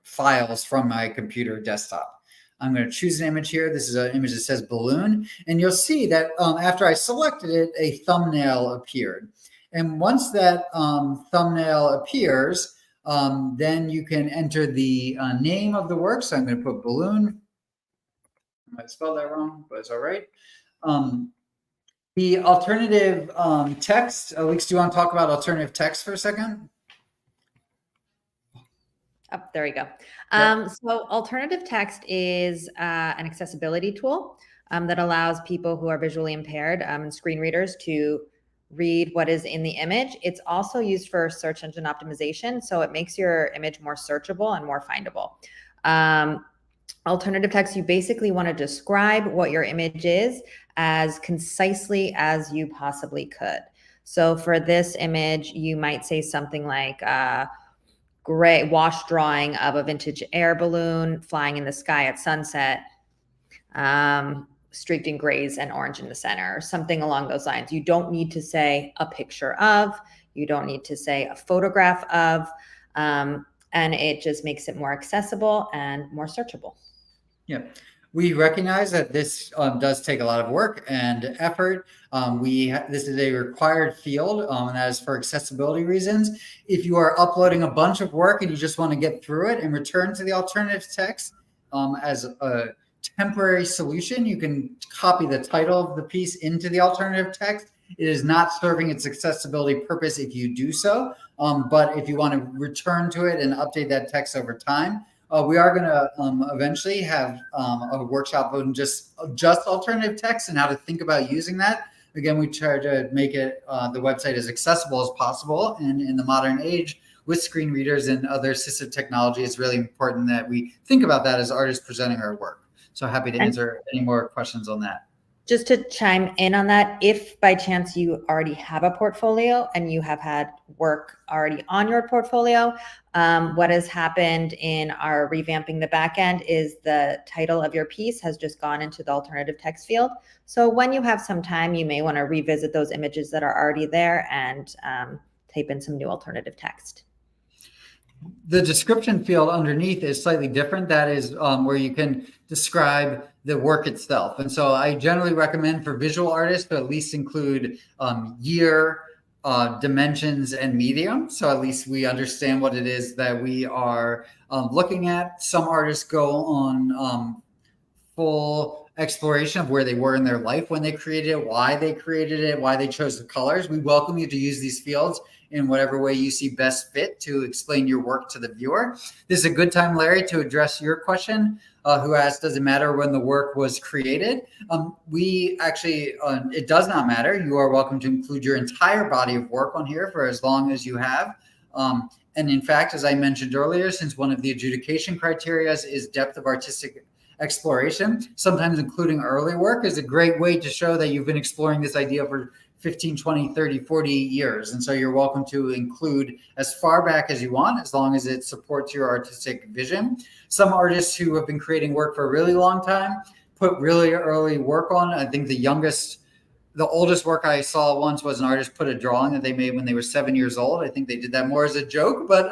files from my computer desktop. I'm going to choose an image here. This is an image that says balloon. And you'll see that after I selected it, a thumbnail appeared. And once that thumbnail appears, then you can enter the name of the work. So I'm going to put balloon. I might spell that wrong, but it's all right. The alternative text, Alex, do you want to talk about alternative text for a second? Oh, there we go. So alternative text is an accessibility tool that allows people who are visually impaired and screen readers to read what is in the image. It's also used for search engine optimization, so it makes your image more searchable and more findable. Alternative text, you basically want to describe what your image is as concisely as you possibly could. So for this image, you might say something like gray wash drawing of a vintage air balloon flying in the sky at sunset, streaked in grays and orange in the center, or something along those lines. You don't need to say a picture of, you don't need to say a photograph of, and it just makes it more accessible and more searchable. Yeah. We recognize that this does take a lot of work and effort. This is a required field, and that is for accessibility reasons. If you are uploading a bunch of work and you just want to get through it and return to the alternative text as a temporary solution, you can copy the title of the piece into the alternative text. It is not serving its accessibility purpose if you do so, but if you want to return to it and update that text over time, we are going to eventually have a workshop on just alternative text and how to think about using that. Again, we try to make it the website as accessible as possible. And in the modern age, with screen readers and other assistive technology, it's really important that we think about that as artists presenting our work. So happy to answer any more questions on that. Just to chime in on that, if by chance you already have a portfolio and you have had work already on your portfolio, what has happened in our revamping the backend is the title of your piece has just gone into the alternative text field. So when you have some time, you may want to revisit those images that are already there and type in some new alternative text. The description field underneath is slightly different. That is where you can describe the work itself. And so I generally recommend for visual artists to at least include year, dimensions, and medium. So at least we understand what it is that we are looking at. Some artists go on full exploration of where they were in their life when they created it, why they chose the colors. We welcome you to use these fields in whatever way you see best fit to explain your work to the viewer. This is a good time, Larry, to address your question, who asked, does it matter when the work was created? It does not matter. You are welcome to include your entire body of work on here for as long as you have. And in fact, as I mentioned earlier, since one of the adjudication criteria is depth of artistic exploration, sometimes including early work is a great way to show that you've been exploring this idea for 15, 20, 30, 40 years. And so you're welcome to include as far back as you want, as long as it supports your artistic vision. Some artists who have been creating work for a really long time put really early work on. I think the oldest work I saw once was an artist put a drawing that they made when they were 7 years old. I think they did that more as a joke, but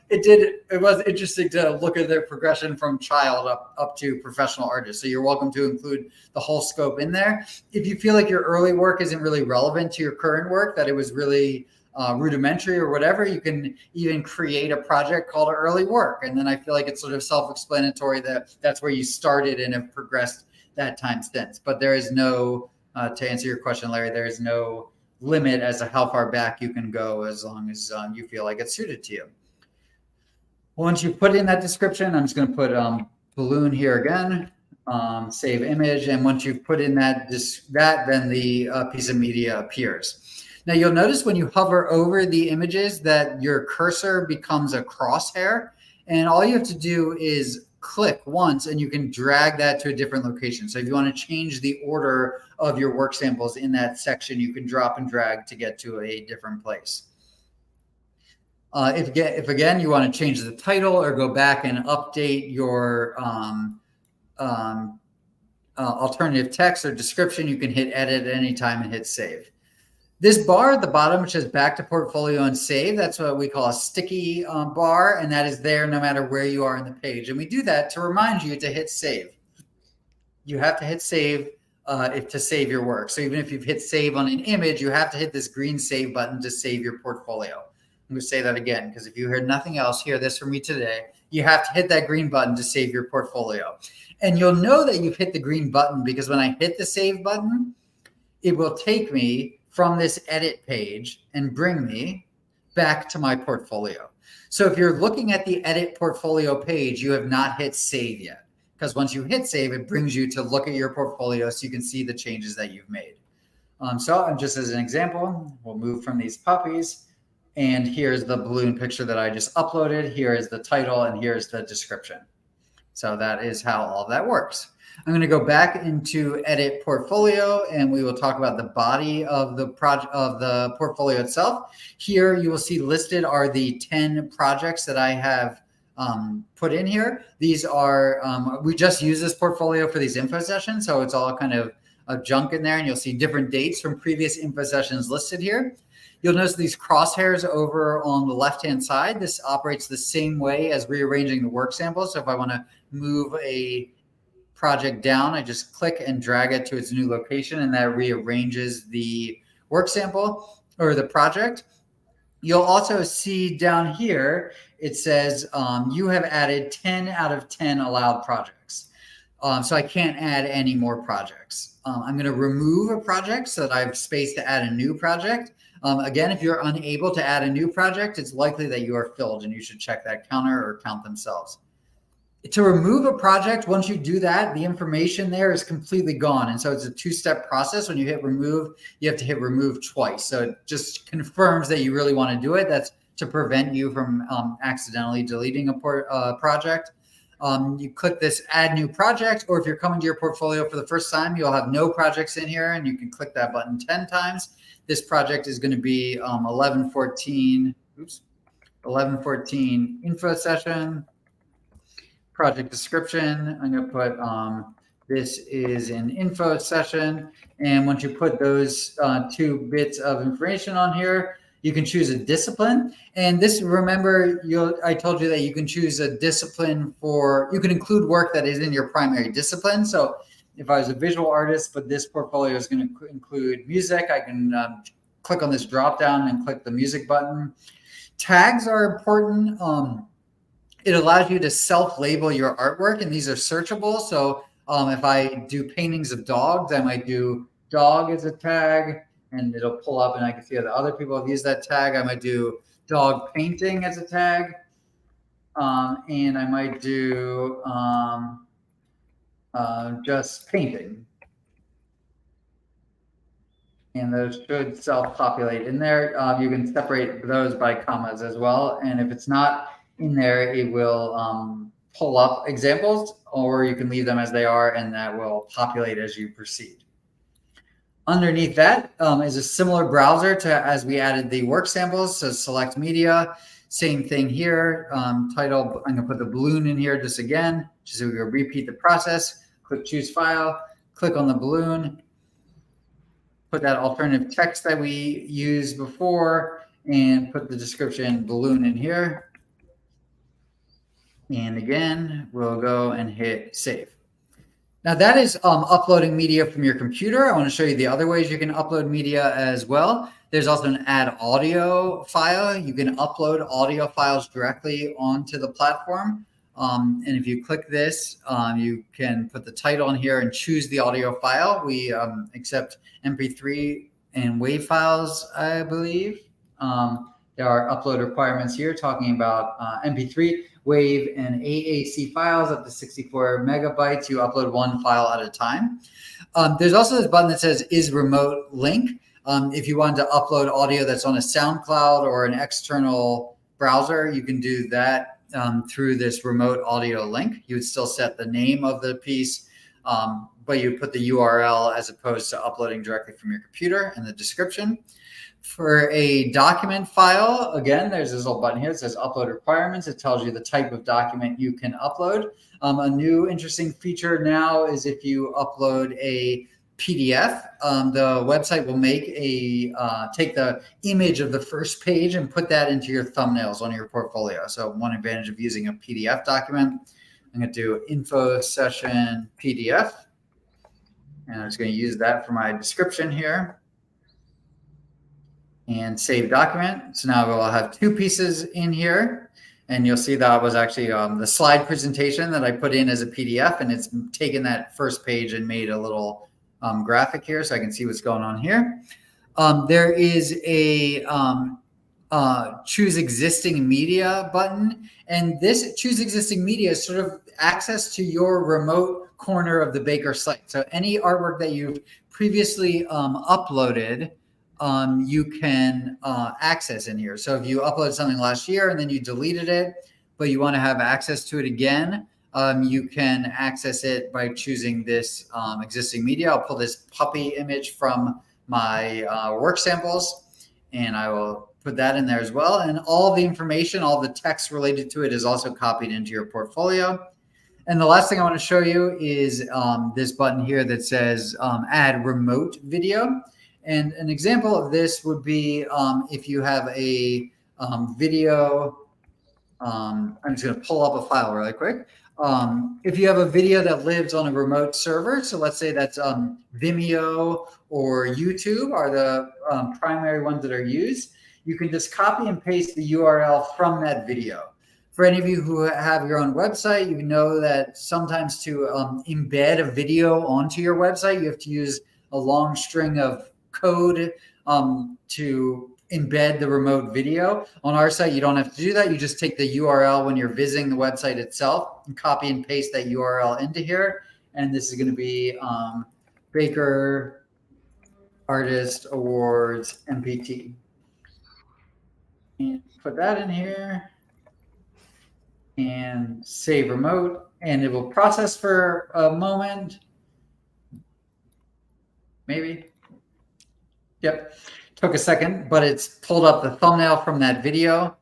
it was interesting to look at their progression from child up to professional artist. So you're welcome to include the whole scope in there. If you feel like your early work isn't really relevant to your current work, that it was really rudimentary or whatever, you can even create a project called early work. And then I feel like it's sort of self-explanatory that that's where you started and have progressed that time since. But there is no to answer your question, Larry, there is no limit as to how far back you can go as long as you feel like it's suited to you. Once you put in that description, I'm just going to put balloon here again, save image. And once you've put in that, then the piece of media appears. Now you'll notice when you hover over the images that your cursor becomes a crosshair. And all you have to do is click once and you can drag that to a different location. So if you want to change the order of your work samples in that section, you can drop and drag to get to a different place. If again you want to change the title or go back and update your alternative text or description, you can hit edit at any time and hit save. This bar at the bottom, which says back to portfolio and save, that's what we call a sticky bar, and that is there no matter where you are in the page. And we do that to remind you to hit save. You have to hit save to save your work. So even if you've hit save on an image, you have to hit this green save button to save your portfolio. I'm going to say that again, because if you heard nothing else, hear this from me today. You have to hit that green button to save your portfolio. And you'll know that you've hit the green button because when I hit the save button, it will take me from this edit page and bring me back to my portfolio. So if you're looking at the edit portfolio page, you have not hit save yet, because once you hit save, it brings you to look at your portfolio so you can see the changes that you've made. So just as an example, we'll move from these puppies, and here's the balloon picture that I just uploaded. Here is the title, and here's the description. So that is how all that works. I'm going to go back into edit portfolio, and we will talk about the body of the project of the portfolio itself. Here you will see listed are the 10 projects that I have put in here. These are, we just use this portfolio for these info sessions. So it's all kind of junk in there, and you'll see different dates from previous info sessions listed here. You'll notice these crosshairs over on the left-hand side. This operates the same way as rearranging the work sample. So if I want to move a project down, I just click and drag it to its new location, and that rearranges the work sample or the project. You'll also see down here, it says you have added 10 out of 10 allowed projects. So I can't add any more projects. I'm going to remove a project so that I have space to add a new project. Again, if you're unable to add a new project, it's likely that you are filled, and you should check that counter or count themselves. To remove a project, once you do that, the information there is completely gone. And so it's a two-step process. When you hit remove, you have to hit remove twice. So it just confirms that you really want to do it. That's to prevent you from accidentally deleting a project. You click this add new project, or if you're coming to your portfolio for the first time, you'll have no projects in here, and you can click that button 10 times. This project is going to be 1114 info session. Project description, I'm going to put this is an info session. And once you put those 2 bits of information on here, you can choose a discipline. And this, remember, I told you that you can choose a discipline you can include work that is in your primary discipline. So if I was a visual artist, but this portfolio is going to include music, I can click on this drop down and click the music button. Tags are important. It allows you to self-label your artwork, and these are searchable. So if I do paintings of dogs, I might do dog as a tag, and it'll pull up, and I can see that other people have used that tag. I might do dog painting as a tag, and I might do just painting. And those should self-populate in there. You can separate those by commas as well. And if it's not in there, it will pull up examples, or you can leave them as they are, and that will populate as you proceed. Underneath that is a similar browser to as we added the work samples. So select media, same thing here. Title, I'm going to put the balloon in here just again, just so we will repeat the process. Click choose file, click on the balloon, put that alternative text that we used before, and put the description balloon in here. And again, we'll go and hit save. Now that is uploading media from your computer. I want to show you the other ways you can upload media as well. There's also an add audio file. You can upload audio files directly onto the platform. And if you click this, you can put the title in here and choose the audio file. We accept MP3 and WAV files, I believe. There are upload requirements here talking about MP3, WAV, and AAC files up to 64 megabytes. You upload one file at a time. There's also this button that says is remote link. If you wanted to upload audio that's on a SoundCloud or an external browser, you can do that through this remote audio link. You would still set the name of the piece, but you put the URL as opposed to uploading directly from your computer and the description. For a document file, again, there's this little button here that says upload requirements. It tells you the type of document you can upload. A new interesting feature now is if you upload a PDF, the website will make take the image of the first page and put that into your thumbnails on your portfolio. So one advantage of using a PDF document, I'm going to do info session PDF, and I'm just going to use that for my description here. And save document. So now we'll have two pieces in here, and you'll see that was actually the slide presentation that I put in as a PDF, and it's taken that first page and made a little graphic here so I can see what's going on here. There is a choose existing media button, and this choose existing media is sort of access to your remote corner of the Baker site. So any artwork that you've previously uploaded, you can access in here. So if you uploaded something last year and then you deleted it, but you want to have access to it again, you can access it by choosing this existing media. I'll pull this puppy image from my work samples, and I will put that in there as well. And all the information, all the text related to it is also copied into your portfolio. And the last thing I want to show you is this button here that says add remote video. And an example of this would be if you have a video, I'm just going to pull up a file really quick. If you have a video that lives on a remote server, so let's say that's Vimeo or YouTube are the primary ones that are used, you can just copy and paste the URL from that video. For any of you who have your own website, you know that sometimes to embed a video onto your website, you have to use a long string of code to embed the remote video. On our site, you don't have to do that. You just take the URL when you're visiting the website itself and copy and paste that URL into here. And this is going to be Baker Artist Awards MPT. And put that in here and save remote, and it will process for a moment. Maybe. Yep, took a second, but it's pulled up the thumbnail from that video.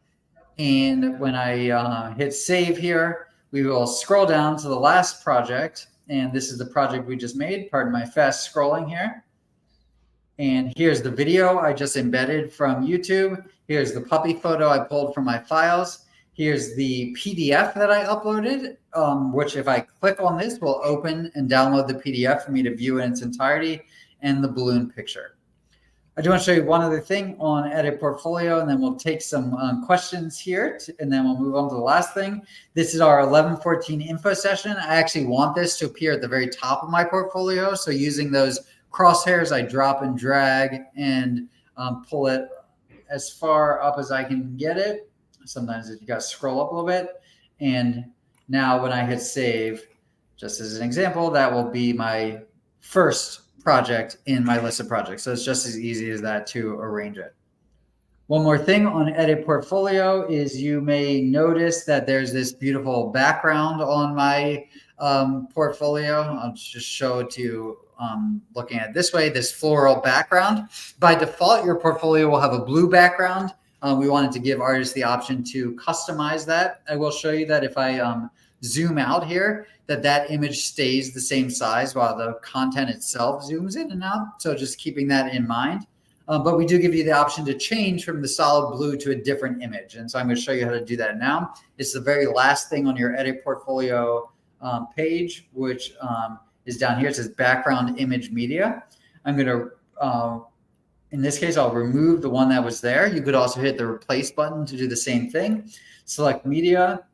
And when I hit save here, we will scroll down to the last project. And this is the project we just made. Pardon my fast scrolling here. And here's the video I just embedded from YouTube. Here's the puppy photo I pulled from my files. Here's the PDF that I uploaded, which if I click on this, will open and download the PDF for me to view in its entirety, and the balloon picture. I do want to show you one other thing on Edit Portfolio, and then we'll take some questions here, and then we'll move on to the last thing. This is our 1114 info session. I actually want this to appear at the very top of my portfolio. So using those crosshairs, I drop and drag and pull it as far up as I can get it. Sometimes you got to scroll up a little bit. And now when I hit save, just as an example, that will be my first project in my list of projects. So it's just as easy as that to arrange it. One more thing on Edit Portfolio is you may notice that there's this beautiful background on my portfolio. I'll just show it to you looking at it this way, this floral background. By default, your portfolio will have a blue background. We wanted to give artists the option to customize that. I will show you that if I zoom out here, that image stays the same size while the content itself zooms in and out. So just keeping that in mind. But we do give you the option to change from the solid blue to a different image. And so I'm going to show you how to do that now. It's the very last thing on your Edit Portfolio page, which is down here. It says background image media. I'm going to, in this case, I'll remove the one that was there. You could also hit the replace button to do the same thing. Select media.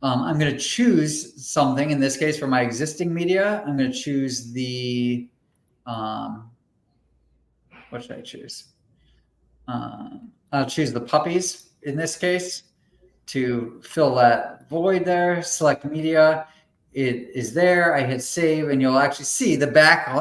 I'm going to choose something. In this case, for my existing media, I'm going to choose the, what should I choose? I'll choose the puppies in this case to fill that void there. Select media. It is there. I hit save, and you'll actually see the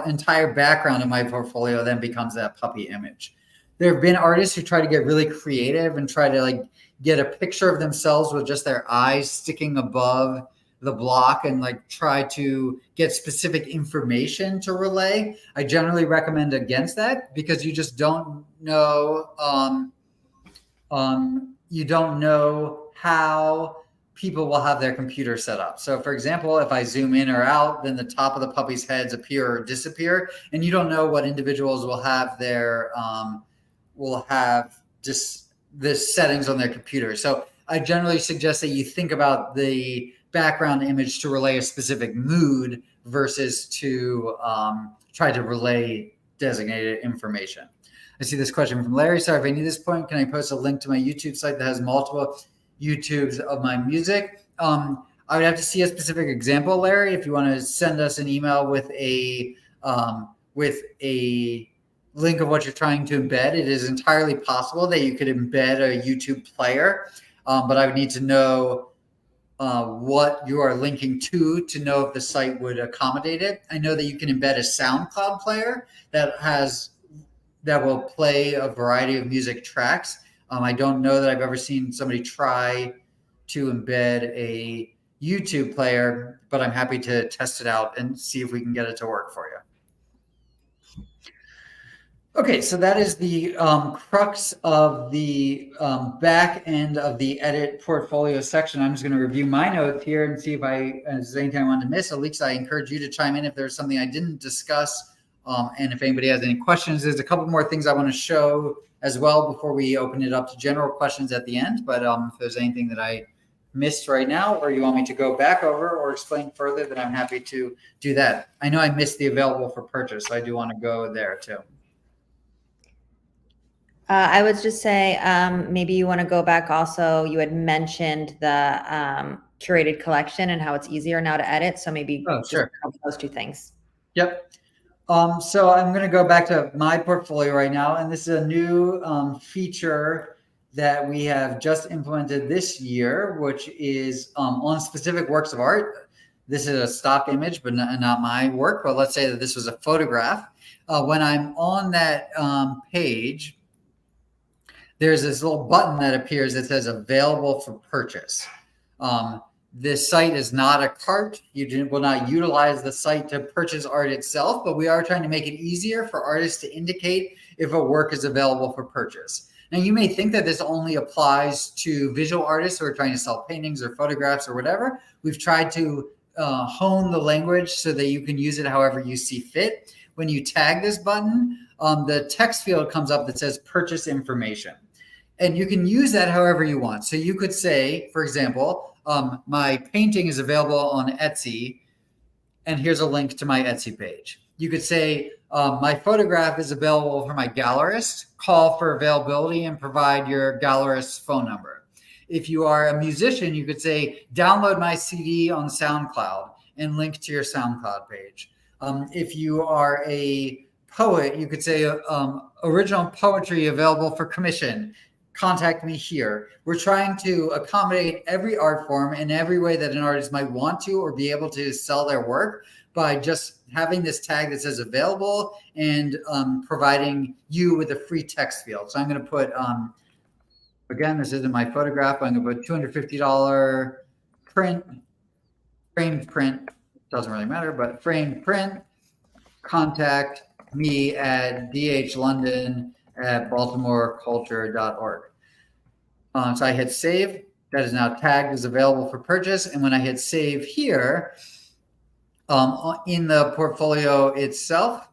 entire background of my portfolio then becomes that puppy image. There have been artists who try to get really creative and try to like get a picture of themselves with just their eyes sticking above the block and like try to get specific information to relay. I generally recommend against that because you just don't know you don't know how people will have their computer set up. So for example, if I zoom in or out, then the top of the puppy's heads appear or disappear, and you don't know what individuals will have their just the settings on their computer. So I generally suggest that you think about the background image to relay a specific mood versus to try to relay designated information. I see this question from Larry. Sorry, if I need this point, can I post a link to my YouTube site that has multiple YouTubes of my music? I would have to see a specific example, Larry. If you want to send us an email with a link of what you're trying to embed, it is entirely possible that you could embed a YouTube player, but I would need to know what you are linking to know if the site would accommodate it. I know that you can embed a SoundCloud player that will play a variety of music tracks. I don't know that I've ever seen somebody try to embed a YouTube player, but I'm happy to test it out and see if we can get it to work for you. Okay, so that is the crux of the back end of the edit portfolio section. I'm just going to review my notes here and see if there's anything I wanted to miss. At least I encourage you to chime in if there's something I didn't discuss. And if anybody has any questions, there's a couple more things I want to show as well before we open it up to general questions at the end. But if there's anything that I missed right now, or you want me to go back over or explain further, then I'm happy to do that. I know I missed the available for purchase, so I do want to go there too. I would just say maybe you want to go back also. You had mentioned the curated collection and how it's easier now to edit. So maybe sure. Those two things. Yep. So I'm going to go back to my portfolio right now, and this is a new feature that we have just implemented this year, which is on specific works of art. This is a stock image, but not my work. But let's say that this was a photograph. When I'm on that page, there's this little button that appears that says available for purchase. This site is not a cart. You will not utilize the site to purchase art itself, but we are trying to make it easier for artists to indicate if a work is available for purchase. Now, you may think that this only applies to visual artists who are trying to sell paintings or photographs or whatever. We've tried to hone the language so that you can use it however you see fit. When you tag this button, the text field comes up that says purchase information. And you can use that however you want. So you could say, for example, my painting is available on Etsy, and here's a link to my Etsy page. You could say, my photograph is available for my gallerist. Call for availability and provide your gallerist's phone number. If you are a musician, you could say, download my CD on SoundCloud and link to your SoundCloud page. If you are a poet, you could say, original poetry available for commission. Contact me here. We're trying to accommodate every art form in every way that an artist might want to or be able to sell their work by just having this tag that says available and providing you with a free text field. So I'm going to put, again, this isn't my photograph. I'm going to put $250 framed print. Doesn't really matter, but framed print. Contact me at dhlondon@baltimoreculture.org. So I hit save. That is now tagged as available for purchase. And when I hit save here, in the portfolio itself,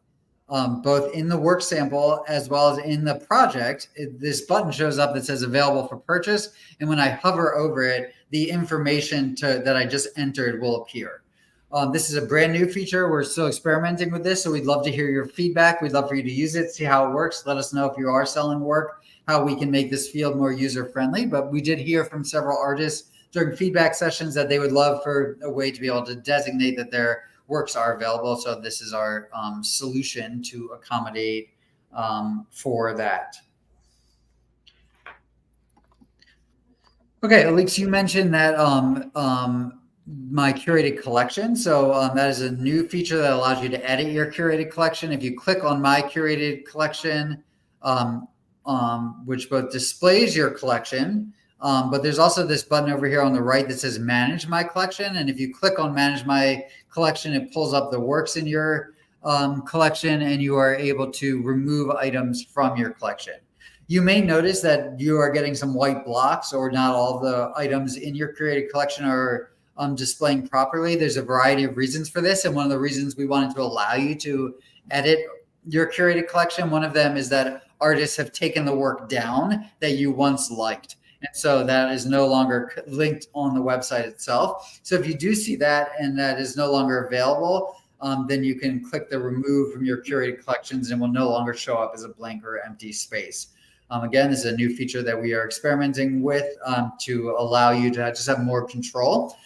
both in the work sample as well as in the project, this button shows up that says available for purchase. And when I hover over it, the information that I just entered will appear. This is a brand new feature. We're still experimenting with this, so we'd love to hear your feedback. We'd love for you to use it, see how it works. Let us know if you are selling work, how we can make this field more user-friendly. But we did hear from several artists during feedback sessions that they would love for a way to be able to designate that their works are available. So this is our solution to accommodate for that. Okay, Alix, you mentioned that my curated collection. So that is a new feature that allows you to edit your curated collection. If you click on my curated collection, which both displays your collection But there's also this button over here on the right that says Manage My Collection. And if you click on Manage My Collection, it pulls up the works in your collection, and you are able to remove items from your collection. You may notice that you are getting some white blocks, or not all the items in your curated collection are displaying properly. There's a variety of reasons for this. And one of the reasons we wanted to allow you to edit your curated collection, one of them is that artists have taken the work down that you once liked. And so that is no longer linked on the website itself. So if you do see that and that is no longer available, then you can click the remove from your curated collections, and will no longer show up as a blank or empty space. Again, this is a new feature that we are experimenting with to allow you to just have more control.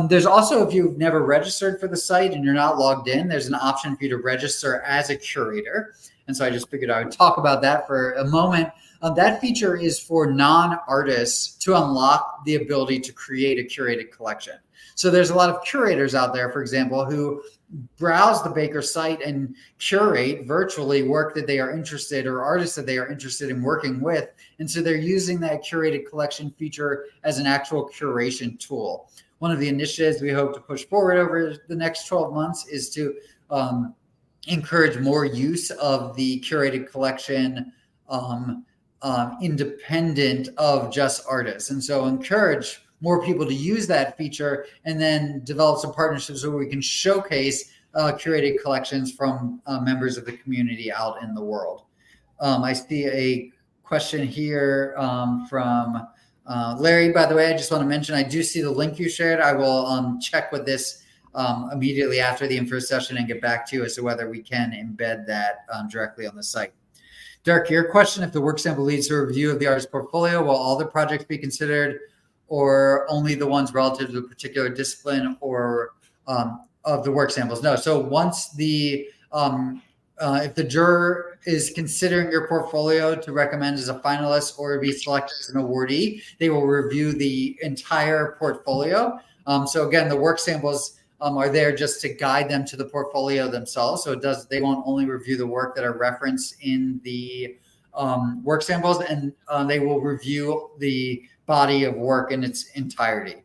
There's also, if you've never registered for the site and you're not logged in, there's an option for you to register as a curator. And so I just figured I would talk about that for a moment. That feature is for non-artists to unlock the ability to create a curated collection. So there's a lot of curators out there, for example, who browse the Baker site and curate virtually work that they are interested, or artists that they are interested in working with. And so they're using that curated collection feature as an actual curation tool. One of the initiatives we hope to push forward over the next 12 months is to encourage more use of the curated collection independent of just artists. And so encourage more people to use that feature, and then develop some partnerships where we can showcase curated collections from members of the community out in the world. I see a question here from Larry. By the way, I just want to mention, I do see the link you shared. I will check with this immediately after the info session and get back to you as to whether we can embed that directly on the site. Derek, your question, if the work sample leads to a review of the artist's portfolio, will all the projects be considered, or only the ones relative to a particular discipline or of the work samples? No. So once the if the juror is considering your portfolio to recommend as a finalist or be selected as an awardee, they will review the entire portfolio. So again, the work samples are there just to guide them to the portfolio themselves. So they won't only review the work that are referenced in the work samples, and they will review the body of work in its entirety.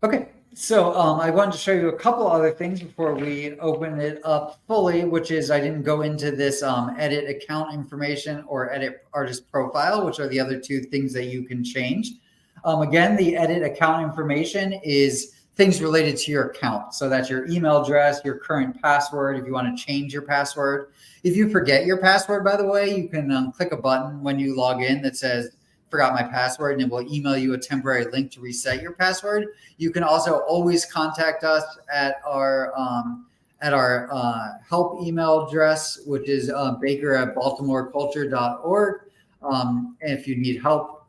Okay, so I wanted to show you a couple other things before we open it up fully, which is I didn't go into this edit account information or edit artist profile, which are the other two things that you can change. Again, the edit account information is things related to your account. So that's your email address, your current password, if you want to change your password. If you forget your password, by the way, you can click a button when you log in that says, forgot my password, and it will email you a temporary link to reset your password. You can also always contact us at our help email address, which is baker@baltimoreculture.org. If you need help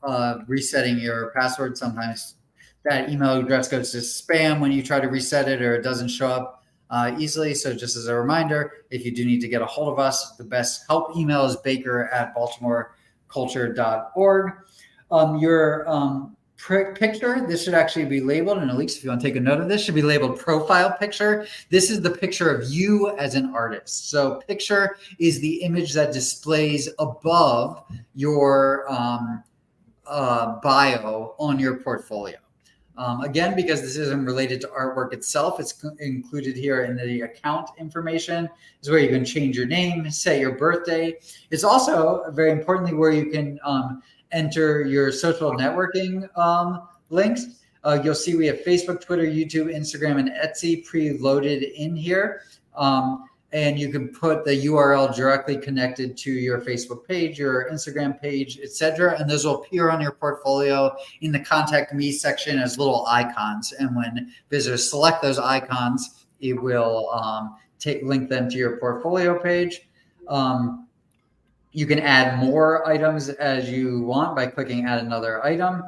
resetting your password, sometimes that email address goes to spam when you try to reset it, or it doesn't show up easily. So just as a reminder, if you do need to get a hold of us, the best help email is baker@baltimoreculture.org. Your picture, this should actually be labeled, and at least if you want to take a note of this, should be labeled profile picture. This is the picture of you as an artist. So picture is the image that displays above your bio on your portfolio. Again, because this isn't related to artwork itself, it's included here in the account information. Is where you can change your name, say your birthday. It's also, very importantly, where you can enter your social networking links. You'll see we have Facebook, Twitter, YouTube, Instagram, and Etsy preloaded in here. And you can put the URL directly connected to your Facebook page, your Instagram page, etc. And those will appear on your portfolio in the Contact Me section as little icons. And when visitors select those icons, it will link them to your portfolio page. You can add more items as you want by clicking add another item.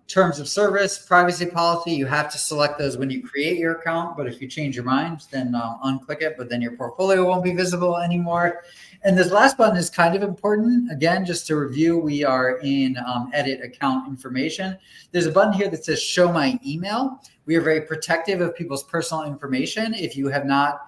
Terms of service, privacy policy, you have to select those when you create your account. But if you change your mind, then unclick it, but then your portfolio won't be visible anymore. And this last button is kind of important. Again, just to review, we are in edit account information. There's a button here that says show my email. We are very protective of people's personal information. If you have not,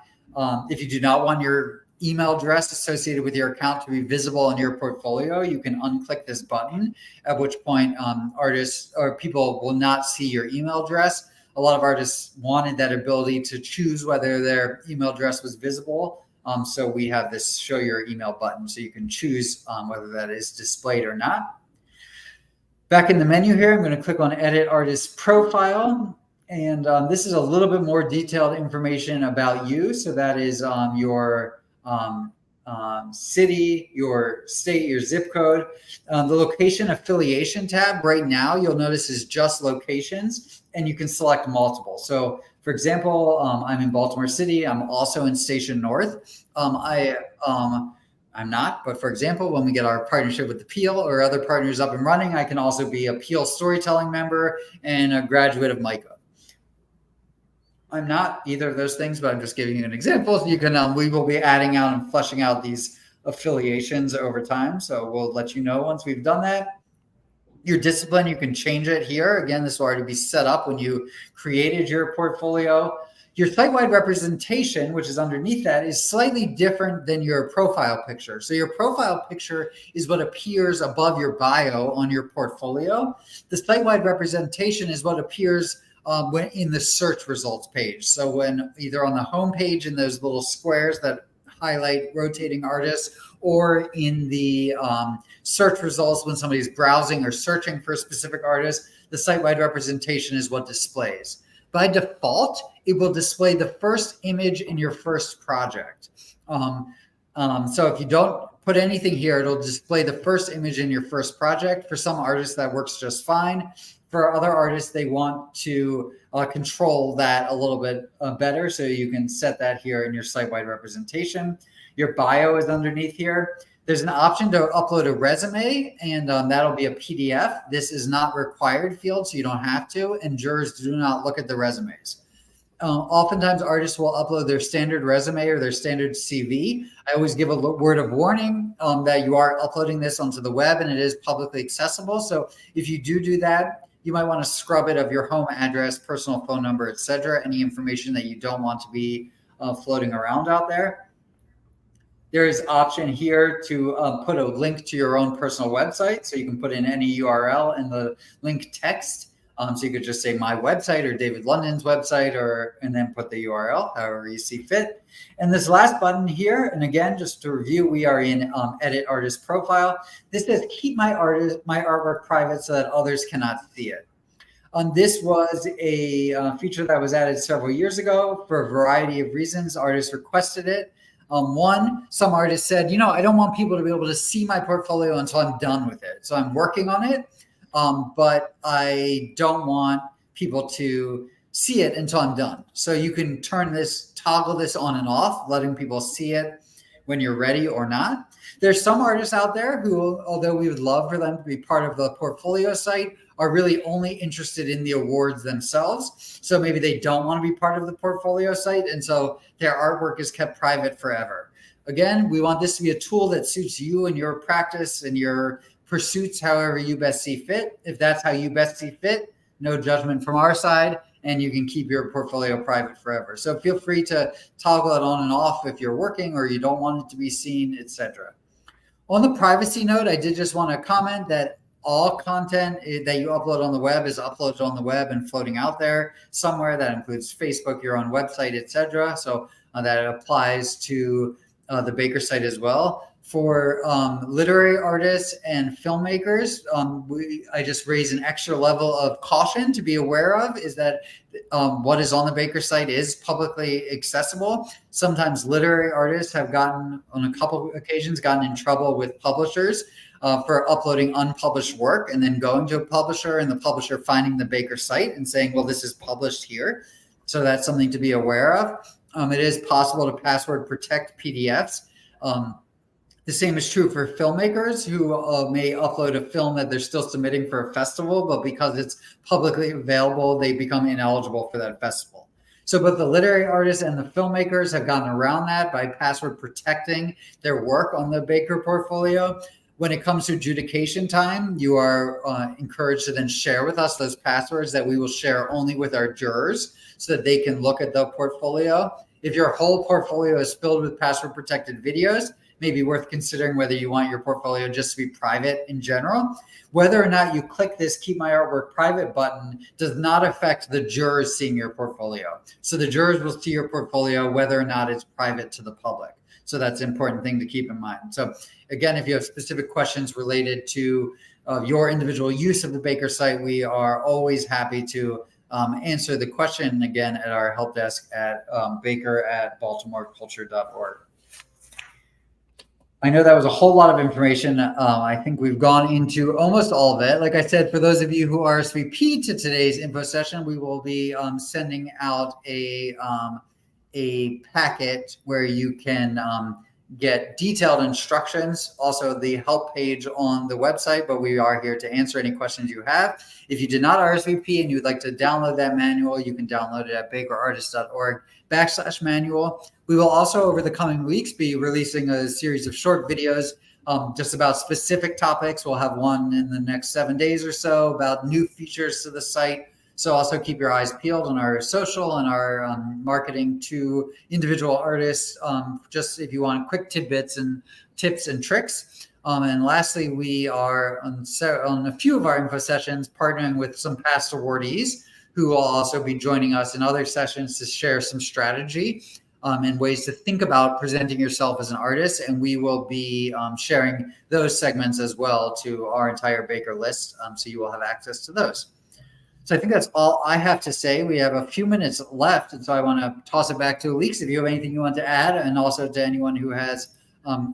if you do not want your email address associated with your account to be visible in your portfolio, you can unclick this button, at which point artists or people will not see your email address. A lot of artists wanted that ability to choose whether their email address was visible. So we have this show your email button, so you can choose whether that is displayed or not. Back in the menu here, I'm going to click on Edit Artist Profile. And this is a little bit more detailed information about you. So that is your city, your state, your zip code. The location affiliation tab right now, you'll notice is just locations, and you can select multiple. So for example, I'm in Baltimore City. I'm also in Station North. I'm not, but for example, when we get our partnership with the Peel or other partners up and running, I can also be a Peel storytelling member and a graduate of MICA. I'm not either of those things, but I'm just giving you an example. So you can, we will be adding out and fleshing out these affiliations over time. So we'll let you know once we've done that. Your discipline, you can change it here. Again, this will already be set up when you created your portfolio. Your site-wide representation, which is underneath that, is slightly different than your profile picture. So your profile picture is what appears above your bio on your portfolio. The site-wide representation is what appears when in the search results page. So when either on the home page in those little squares that highlight rotating artists, or in the search results when somebody's browsing or searching for a specific artist, the site-wide representation is what displays. By default, it will display the first image in your first project. So if you don't put anything here, it'll display the first image in your first project. For some artists, that works just fine. For other artists, they want to control that a little bit better. So you can set that here in your site-wide representation. Your bio is underneath here. There's an option to upload a resume, and that'll be a PDF. This is not required field, so you don't have to, and jurors do not look at the resumes. Oftentimes, artists will upload their standard resume or their standard CV. I always give a word of warning that you are uploading this onto the web, and it is publicly accessible. So if you do that, you might want to scrub it of your home address, personal phone number, etc., any information that you don't want to be floating around out there. There is option here to put a link to your own personal website. So you can put in any URL in the link text. So you could just say my website or David London's website, and then put the URL, however you see fit. And this last button here, and again, just to review, we are in Edit Artist Profile. This says keep my artwork private so that others cannot see it. This was a feature that was added several years ago for a variety of reasons. Artists requested it. One, some artists said, I don't want people to be able to see my portfolio until I'm done with it. So I'm working on it, but I don't want people to see it until I'm done. So you can toggle this on and off, letting people see it when you're ready or not. There's some artists out there who, although we would love for them to be part of the portfolio site, are really only interested in the awards themselves. So maybe they don't want to be part of the portfolio site, and so their artwork is kept private forever. Again, we want this to be a tool that suits you and your practice and your pursuits however you best see fit. If that's how you best see fit, no judgment from our side, and you can keep your portfolio private forever. So feel free to toggle it on and off if you're working or you don't want it to be seen, etc. On the privacy note, I did just want to comment that all content that you upload on the web is uploaded on the web and floating out there somewhere. That includes Facebook, your own website, etc. So that applies to the Baker site as well. For literary artists and filmmakers, I just raise an extra level of caution to be aware of, is that what is on the Baker site is publicly accessible. Sometimes literary artists have on a couple of occasions, gotten in trouble with publishers for uploading unpublished work and then going to a publisher and the publisher finding the Baker site and saying, well, this is published here. So that's something to be aware of. It is possible to password protect PDFs. The same is true for filmmakers who may upload a film that they're still submitting for a festival, but because it's publicly available, they become ineligible for that festival. So both the literary artists and the filmmakers have gotten around that by password protecting their work on the Baker portfolio. When it comes to adjudication time, you are encouraged to then share with us those passwords that we will share only with our jurors so that they can look at the portfolio. if your whole portfolio is filled with password protected videos, maybe worth considering whether you want your portfolio just to be private in general. Whether or not you click this Keep My Artwork Private button does not affect the jurors seeing your portfolio. So the jurors will see your portfolio whether or not it's private to the public. So that's an important thing to keep in mind. So again, if you have specific questions related to your individual use of the Baker site, we are always happy to answer the question again at our help desk at baker@baltimoreculture.org. I know that was a whole lot of information. I think we've gone into almost all of it. Like I said, for those of you who RSVP to today's info session, we will be sending out a packet where you can get detailed instructions, also the help page on the website, but we are here to answer any questions you have. If you did not RSVP and you'd like to download that manual, you can download it at bakerartist.org/manual. We will also, over the coming weeks, be releasing a series of short videos just about specific topics. We'll have one in the next 7 days or so about new features to the site. So also keep your eyes peeled on our social and our marketing to individual artists, just if you want quick tidbits and tips and tricks. And lastly, we are on a few of our info sessions partnering with some past awardees who will also be joining us in other sessions to share some strategy and ways to think about presenting yourself as an artist. And we will be sharing those segments as well to our entire Baker list. So you will have access to those. So I think that's all I have to say. We have a few minutes left, and so I want to toss it back to Alix if you have anything you want to add, and also to anyone who has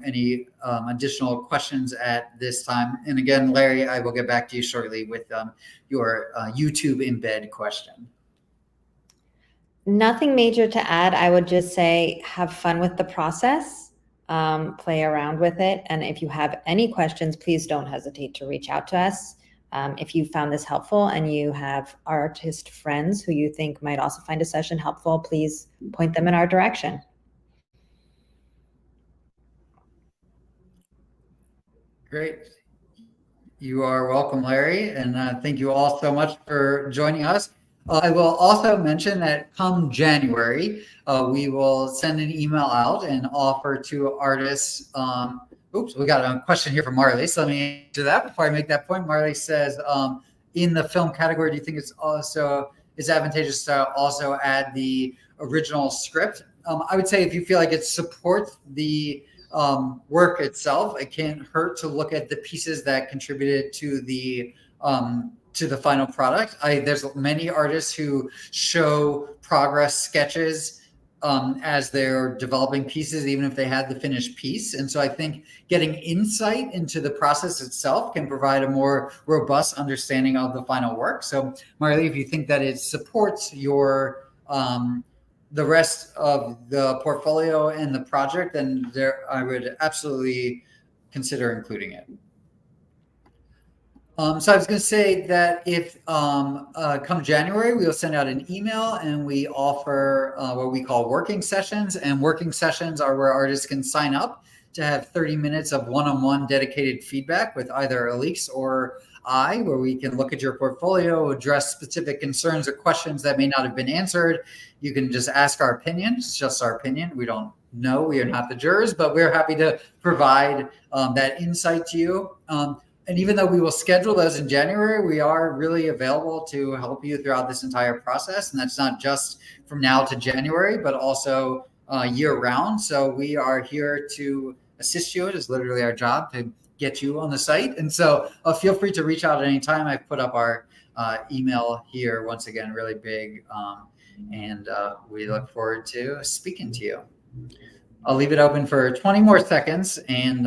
any additional questions at this time. And again, Larry, I will get back to you shortly with your YouTube embed question. Nothing major to add. I would just say have fun with the process, play around with it. And if you have any questions, please don't hesitate to reach out to us. If you found this helpful and you have artist friends who you think might also find a session helpful, please point them in our direction. Great. You are welcome, Larry. And thank you all so much for joining us. I will also mention that come January, we will send an email out and offer to artists. Oops, we got a question here from Marley. So let me do that before I make that point. Marley says, in the film category, do you think it's advantageous to also add the original script? I would say if you feel like it supports the work itself, it can't hurt to look at the pieces that contributed to the final product. There's many artists who show progress sketches as they're developing pieces, even if they had the finished piece. And so I think getting insight into the process itself can provide a more robust understanding of the final work. So Marley, if you think that it supports your the rest of the portfolio and the project, then I would absolutely consider including it. So I was going to say that if come January, we'll send out an email and we offer what we call working sessions. And working sessions are where artists can sign up to have 30 minutes of one-on-one dedicated feedback with either Alix or I, where we can look at your portfolio, address specific concerns or questions that may not have been answered. You can just ask our opinion. It's just our opinion. We don't know. We are not the jurors, but we're happy to provide that insight to you. And even though we will schedule those in January, we are really available to help you throughout this entire process. And that's not just from now to January, but also year round. So we are here to assist you. It is literally our job to get you on the site. And so feel free to reach out at any time. I've put up our email here once again, really big. And we look forward to speaking to you. I'll leave it open for 20 more seconds, and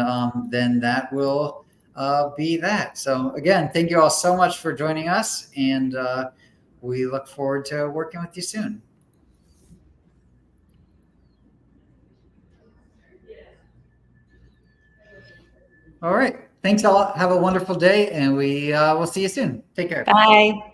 then that will be that. So again, thank you all so much for joining us, and we look forward to working with you soon. All right. Thanks all. Have a wonderful day, and we will see you soon. Take care. Bye.